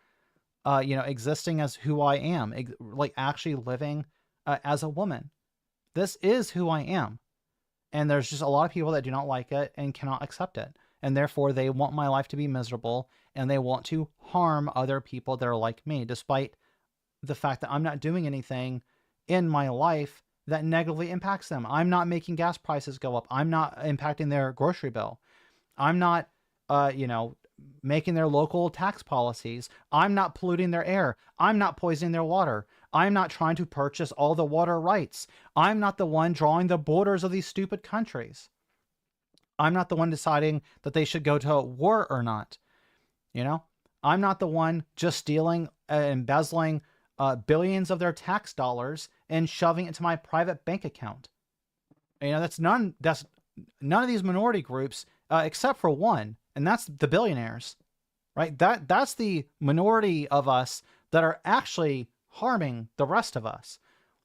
existing as who I am, like actually living as a woman. This is who I am. And there's just a lot of people that do not like it and cannot accept it. And therefore, they want my life to be miserable, and they want to harm other people that are like me, despite the fact that I'm not doing anything in my life that negatively impacts them. I'm not making gas prices go up. I'm not impacting their grocery bill. I'm not, making their local tax policies. I'm not polluting their air. I'm not poisoning their water. I'm not trying to purchase all the water rights. I'm not the one drawing the borders of these stupid countries. I'm not the one deciding that they should go to war or not. I'm not the one just stealing, embezzling billions of their tax dollars and shoving it into my private bank account. That's none of these minority groups, except for one, and that's the billionaires, right? That's the minority of us that are actually harming the rest of us.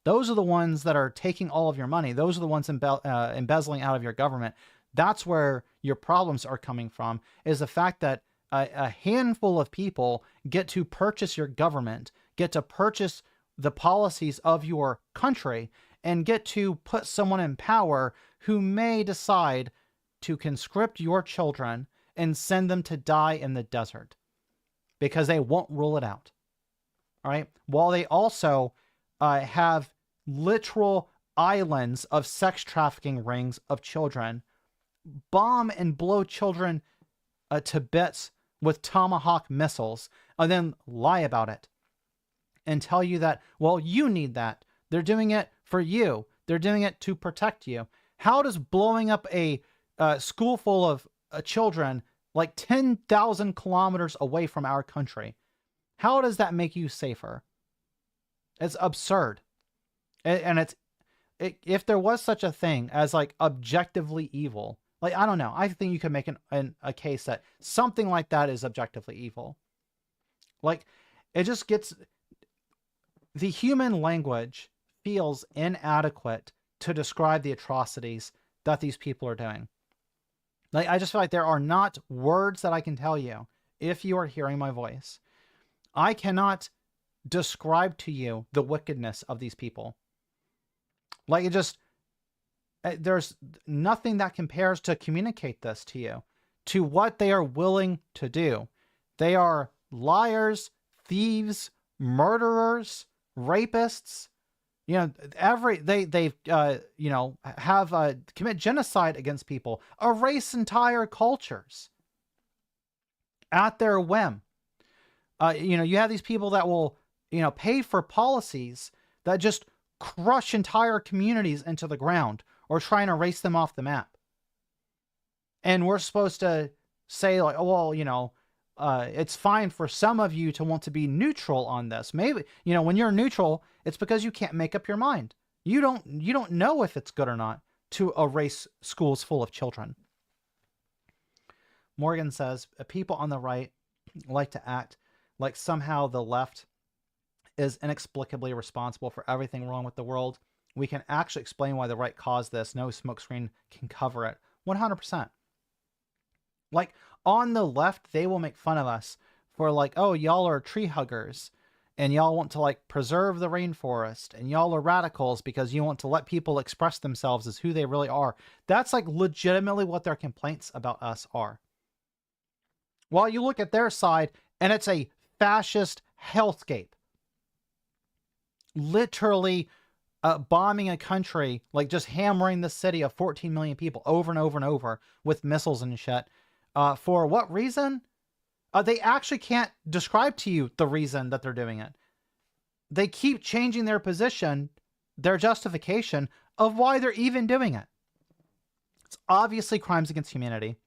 Those are the ones that are taking all of your money. Those are the ones embezzling out of your government. That's where your problems are coming from, is the fact that a handful of people get to purchase your government, get to purchase the policies of your country, and get to put someone in power who may decide to conscript your children and send them to die in the desert because they won't rule it out. All right. While they also have literal islands of sex trafficking rings of children, bomb and blow children to bits with Tomahawk missiles, and then lie about it and tell you that, well, you need that. They're doing it for you. They're doing it to protect you. How does blowing up a school full of children like 10,000 kilometers away from our country, how does that make you safer? It's absurd. And if there was such a thing as like objectively evil, like, I don't know, I think you could make a case that something like that is objectively evil. Like, it just gets, the human language feels inadequate to describe the atrocities that these people are doing. Like, I just feel like there are not words that I can tell you if you are hearing my voice. I cannot describe to you the wickedness of these people. Like, it just, there's nothing that compares to communicate this to you, to what they are willing to do. They are liars, thieves, murderers, rapists. They have commit genocide against people, erase entire cultures at their whim. You have these people that will, pay for policies that just crush entire communities into the ground or try and erase them off the map. And we're supposed to say, like, oh, well, it's fine for some of you to want to be neutral on this. Maybe, when you're neutral, it's because you can't make up your mind. You don't know if it's good or not to erase schools full of children. Morgan says, people on the right like to act like somehow the left is inexplicably responsible for everything wrong with the world. We can actually explain why the right caused this. No smokescreen can cover it. 100%. Like, on the left, they will make fun of us for, like, oh, y'all are tree huggers, and y'all want to, like, preserve the rainforest, and y'all are radicals because you want to let people express themselves as who they really are. That's, like, legitimately what their complaints about us are. While you look at their side, and it's a fascist hellscape. Literally bombing a country, like just hammering the city of 14 million people over and over and over with missiles and shit. For what reason? They actually can't describe to you the reason that they're doing it. They keep changing their position, their justification of why they're even doing it. It's obviously crimes against humanity.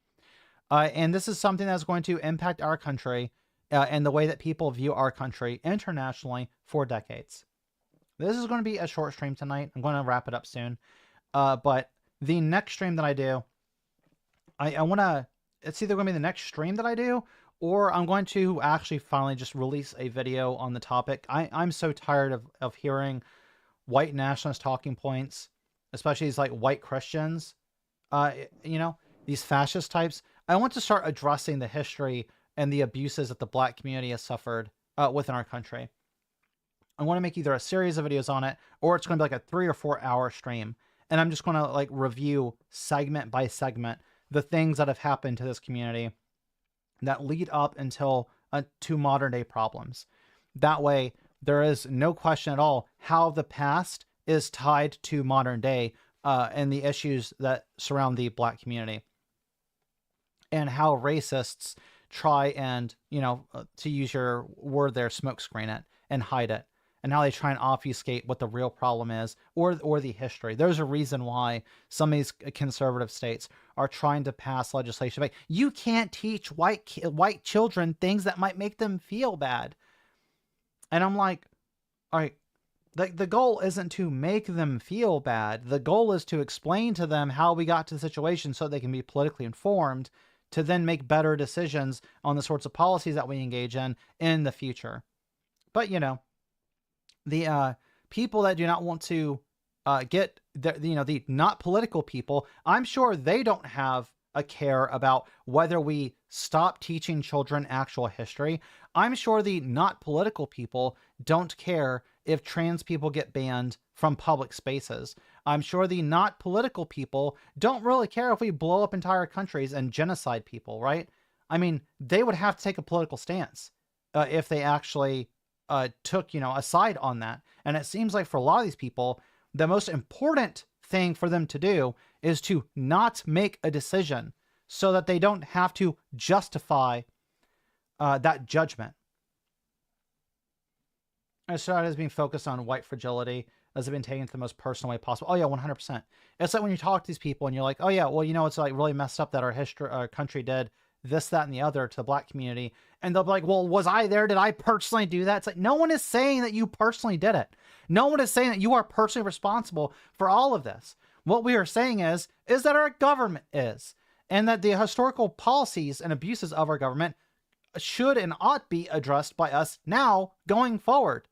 And this is something that's going to impact our country and the way that people view our country internationally for decades. this is going to be a short stream tonight. I'm going to wrap it up soon. But the next stream that I do, I want to, it's either going to be the next stream that I do, or I'm going to actually finally just release a video on the topic. I'm so tired of hearing white nationalist talking points, especially these like white Christians, you know, these fascist types. I want to start addressing the history and the abuses that the black community has suffered within our country. I want to make either a series of videos on it, or it's going to be like a 3 or 4 hour stream. And I'm just going to like review segment by segment the things that have happened to this community that lead up until to modern day problems. That way, there is no question at all how the past is tied to modern day and the issues that surround the black community, and how racists try and, you know, to use your word there, smokescreen it and hide it, and how they try and obfuscate what the real problem is, or the history. There's a reason why some of these conservative states are trying to pass legislation like, you can't teach white children things that might make them feel bad. And I'm like, all right, the goal isn't to make them feel bad. The goal is to explain to them how we got to the situation so they can be politically informed to then make better decisions on the sorts of policies that we engage in the future. But, you know, the people that do not want to get the, you know, the not political people, I'm sure they don't have a care about whether we stop teaching children actual history. I'm sure the not political people don't care if trans people get banned from public spaces. I'm sure the not political people don't really care if we blow up entire countries and genocide people, right? I mean, they would have to take a political stance if they actually took, you know, a side on that. And it seems like for a lot of these people, the most important thing for them to do is to not make a decision so that they don't have to justify that judgment. I started as being focused on white fragility as they've been taken to the most personal way possible. Oh yeah, 100%. It's like when you talk to these people and you're like, oh yeah, well, you know, it's like really messed up that our country did this, that, and the other to the black community. And they'll be like, well, was I there? Did I personally do that? It's like, no one is saying that you personally did it. No one is saying that you are personally responsible for all of this. What we are saying is that our government is, and that the historical policies and abuses of our government should and ought be addressed by us now going forward.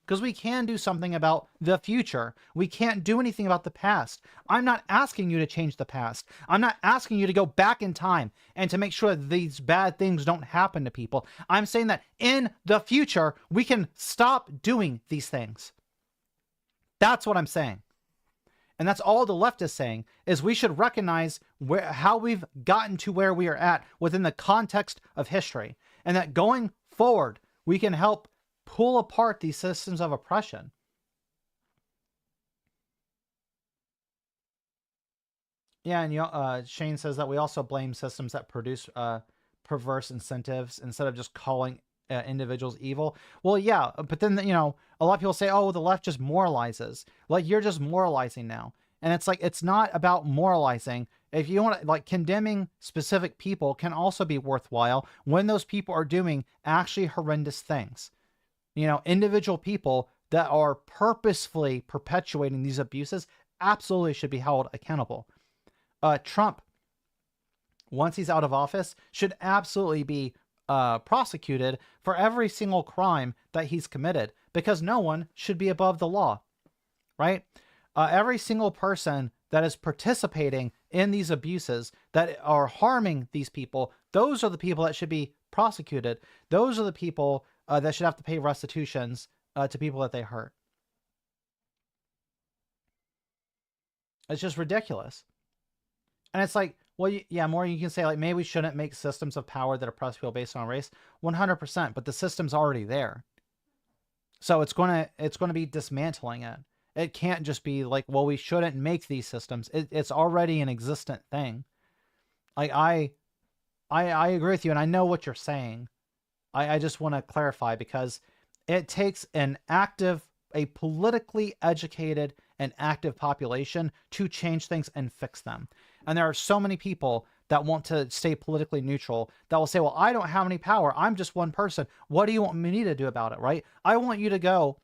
Because we can do something about the future. We can't do anything about the past. I'm not asking you to change the past. I'm not asking you to go back in time and to make sure that these bad things don't happen to people. I'm saying that in the future, we can stop doing these things. That's what I'm saying. And that's all the left is saying, is we should recognize how we've gotten to where we are at within the context of history. And that going forward, we can help pull apart these systems of oppression. Yeah, and Shane says that we also blame systems that produce perverse incentives instead of just calling individuals evil. Well, yeah, but then, you know, a lot of people say, oh, the left just moralizes. Like, you're just moralizing now. And it's like, it's not about moralizing. If you want to, like, condemning specific people can also be worthwhile when those people are doing actually horrendous things. You know, individual people that are purposefully perpetuating these abuses absolutely should be held accountable. Trump, once he's out of office, should absolutely be prosecuted for every single crime that he's committed, because no one should be above the law, right? Every single person that is participating in these abuses that are harming these people, those are the people that should be prosecuted. Those are the people that should have to pay restitutions to people that they hurt. It's just ridiculous. And it's like, well, yeah, more you can say, like, maybe we shouldn't make systems of power that oppress people based on race. 100%, but the system's already there. So it's going to be dismantling it. It can't just be like, well, we shouldn't make these systems. It's already an existent thing. Like, I agree with you, and I know what you're saying. I just want to clarify, because it takes a politically educated and active population to change things and fix them. And there are so many people that want to stay politically neutral that will say, well, I don't have any power. I'm just one person. What do you want me to do about it, right? I want you to go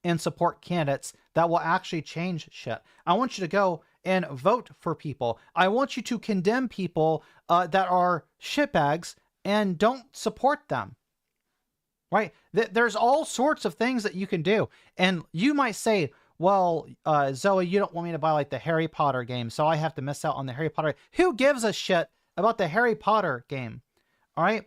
and support candidates that will actually change shit. I want you to go and vote for people. I want you to condemn people that are shitbags and don't support them. Right? There's all sorts of things that you can do. And you might say, well, Zoe, you don't want me to buy like the Harry Potter game, so I have to miss out on the Harry Potter. Who gives a shit about the Harry Potter game? All right?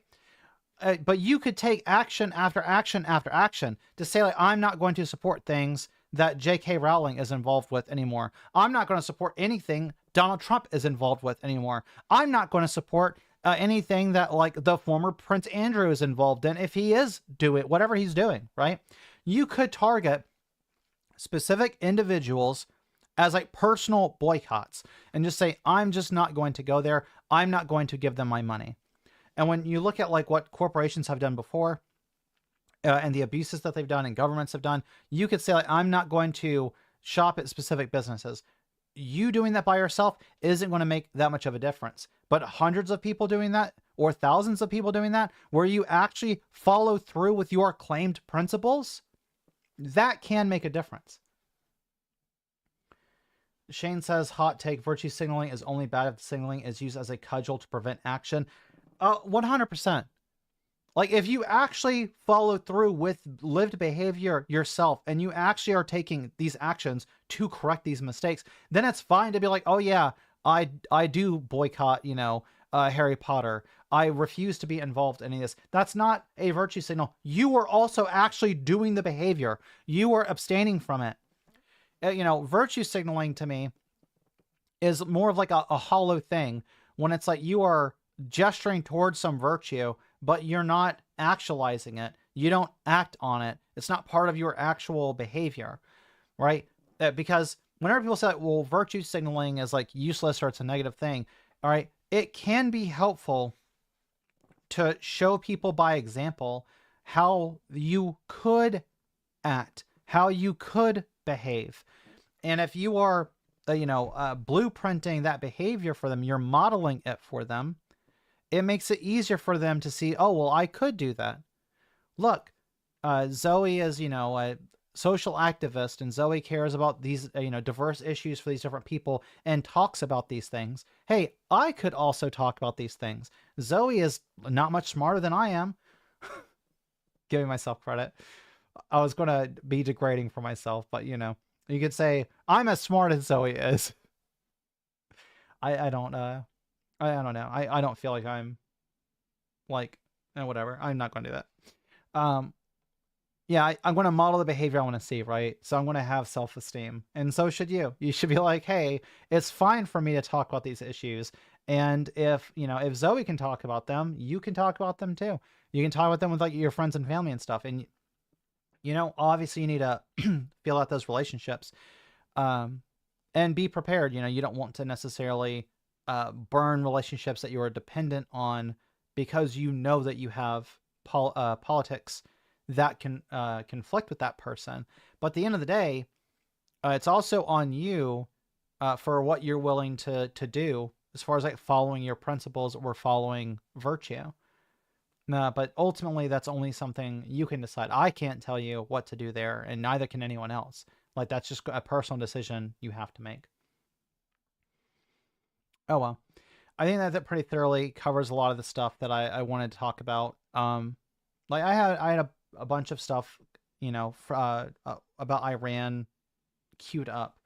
But you could take action after action after action to say, like, I'm not going to support things that J.K. Rowling is involved with anymore. I'm not going to support anything Donald Trump is involved with anymore. I'm not going to support anything that like the former Prince Andrew is involved in if he is doing whatever he's doing, right? You could target specific individuals as like personal boycotts and just say, I'm just not going to go there. I'm not going to give them my money. And when you look at like what corporations have done before and the abuses that they've done and governments have done, you could say, like, I'm not going to shop at specific businesses. You doing that by yourself isn't going to make that much of a difference. But hundreds of people doing that or thousands of people doing that, where you actually follow through with your claimed principles, that can make a difference. Shane says, hot take, virtue signaling is only bad if the signaling is used as a cudgel to prevent action. 100%. Like, if you actually follow through with lived behavior yourself and you actually are taking these actions to correct these mistakes, then it's fine to be like, oh yeah, I do boycott, Harry Potter. I refuse to be involved in any of this. That's not a virtue signal. You are also actually doing the behavior. You are abstaining from it. Virtue signaling to me is more of like a hollow thing when it's like you are gesturing towards some virtue, but you're not actualizing it. You don't act on it. It's not part of your actual behavior, right? Because whenever people say, well, virtue signaling is like useless or it's a negative thing, all right, it can be helpful to show people by example how you could act, how you could behave. And if you are, blueprinting that behavior for them, you're modeling it for them, it makes it easier for them to see, oh, well, I could do that. Look, Zoe is, a social activist, and Zoe cares about these, diverse issues for these different people and talks about these things. Hey, I could also talk about these things. Zoe is not much smarter than I am. Giving myself credit. I was going to be degrading for myself, but, you could say, I'm as smart as Zoe is. I don't know. I don't feel like I'm like, whatever. I'm not going to do that. Yeah, I'm going to model the behavior I want to see, right? So I'm going to have self-esteem, and so should you. You should be like, hey, it's fine for me to talk about these issues. And if Zoe can talk about them, you can talk about them too. You can talk about them with like your friends and family and stuff. And, obviously you need to feel out those relationships, and be prepared. You don't want to necessarily burn relationships that you are dependent on because you know that you have politics that can conflict with that person. But at the end of the day, it's also on you for what you're willing to do as far as like following your principles or following virtue. But ultimately, that's only something you can decide. I can't tell you what to do there, and neither can anyone else. Like, that's just a personal decision you have to make. Oh, well. I think that pretty thoroughly covers a lot of the stuff that I wanted to talk about. Like, I had a bunch of stuff, about Iran queued up.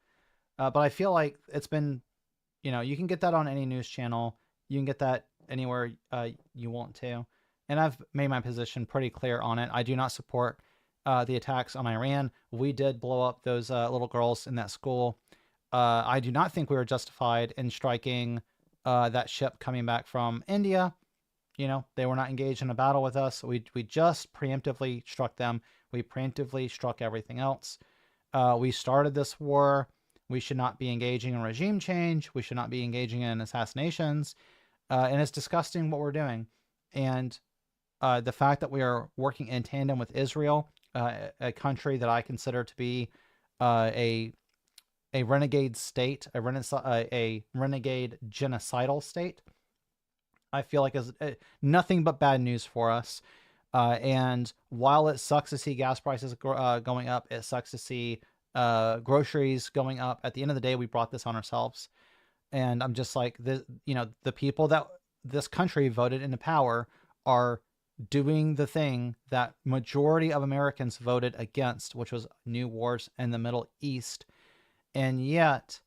But I feel like it's been, you can get that on any news channel. You can get that anywhere you want to. And I've made my position pretty clear on it. I do not support the attacks on Iran. We did blow up those little girls in that school. I do not think we were justified in striking that ship coming back from India. They were not engaged in a battle with us. We just preemptively struck them. We preemptively struck everything else. We started this war. We should not be engaging in regime change. We should not be engaging in assassinations. And it's disgusting what we're doing. And the fact that we are working in tandem with Israel, a country that I consider to be a renegade state, a renegade genocidal state, I feel like is nothing but bad news for us. And while it sucks to see gas prices going up, it sucks to see groceries going up. At the end of the day, we brought this on ourselves. And I'm just like, the people that this country voted into power are doing the thing that majority of Americans voted against, which was new wars in the Middle East. And yet,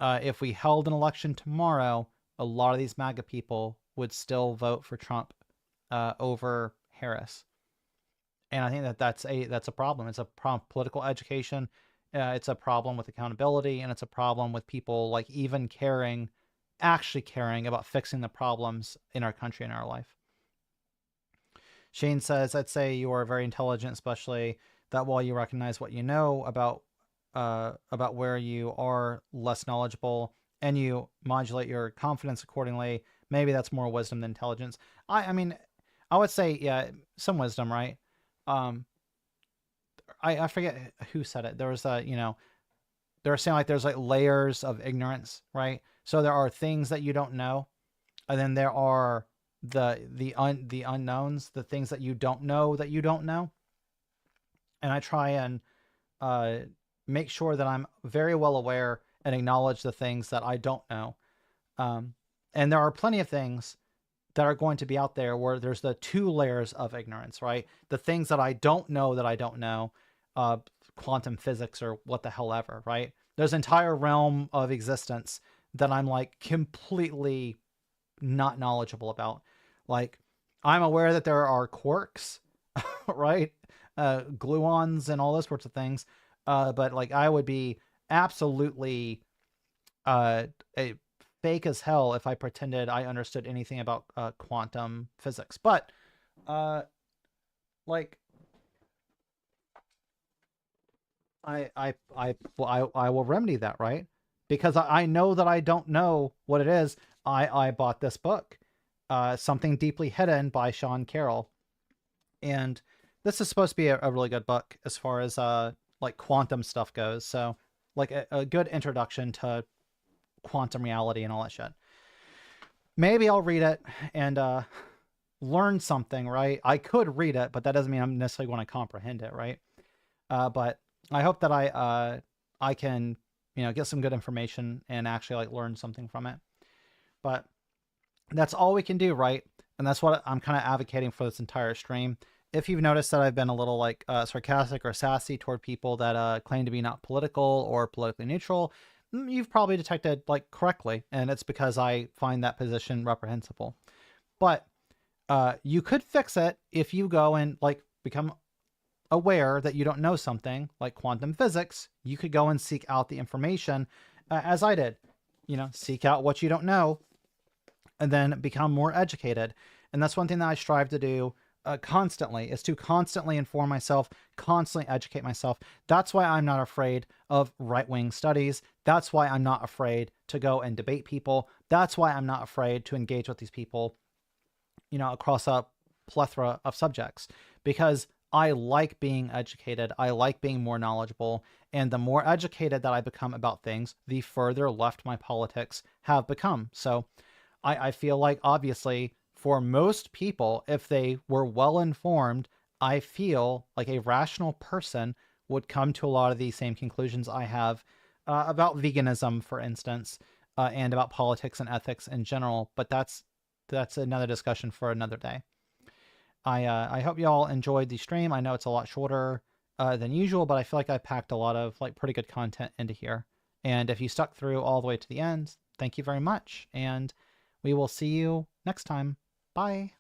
if we held an election tomorrow, a lot of these MAGA people would still vote for Trump over Harris. And I think that that's a problem. It's a problem with political education. It's a problem with accountability, and it's a problem with people like even actually caring about fixing the problems in our country and our life. Shane says, I'd say you are very intelligent, especially that while you recognize what you know about where you are less knowledgeable and you modulate your confidence accordingly, maybe that's more wisdom than intelligence. I mean, I would say, yeah, some wisdom, right? I forget who said it. There was they were saying like there's like layers of ignorance, right? So there are things that you don't know, and then there are the unknowns, the things that you don't know that you don't know. And I try and make sure that I'm very well aware and acknowledge the things that I don't know. And there are plenty of things that are going to be out there where there's the two layers of ignorance, right? The things that I don't know that I don't know, quantum physics or what the hell ever, right? There's an entire realm of existence that I'm like completely not knowledgeable about. Like, I'm aware that there are quarks, right? Gluons and all those sorts of things. But like, I would be absolutely a fake as hell if I pretended I understood anything about quantum physics. But like, I will remedy that, right? Because I know that I don't know what it is. I bought this book, Something Deeply Hidden by Sean Carroll. And this is supposed to be a really good book as far as like quantum stuff goes. So like a good introduction to quantum reality and all that shit. Maybe I'll read it and learn something, right? I could read it, but that doesn't mean I'm necessarily going to comprehend it, right? But I hope that I can, get some good information and actually like learn something from it. But that's all we can do, right? And that's what I'm kind of advocating for this entire stream. If you've noticed that I've been a little like sarcastic or sassy toward people that claim to be not political or politically neutral, you've probably detected like correctly, and it's because I find that position reprehensible. But you could fix it if you go and like become aware that you don't know something like quantum physics. You could go and seek out the information, as I did. Seek out what you don't know, and then become more educated. And that's one thing that I strive to do constantly, is to constantly inform myself, constantly educate myself. That's why I'm not afraid of right-wing studies. That's why I'm not afraid to go and debate people. That's why I'm not afraid to engage with these people, across a plethora of subjects, because I like being educated. I like being more knowledgeable. And the more educated that I become about things, the further left my politics have become. So I feel like, obviously, for most people, if they were well informed, I feel like a rational person would come to a lot of these same conclusions I have about veganism, for instance, and about politics and ethics in general. But that's another discussion for another day. I hope y'all enjoyed the stream. I know it's a lot shorter than usual, but I feel like I packed a lot of like pretty good content into here. And if you stuck through all the way to the end, thank you very much. And we will see you next time. Bye.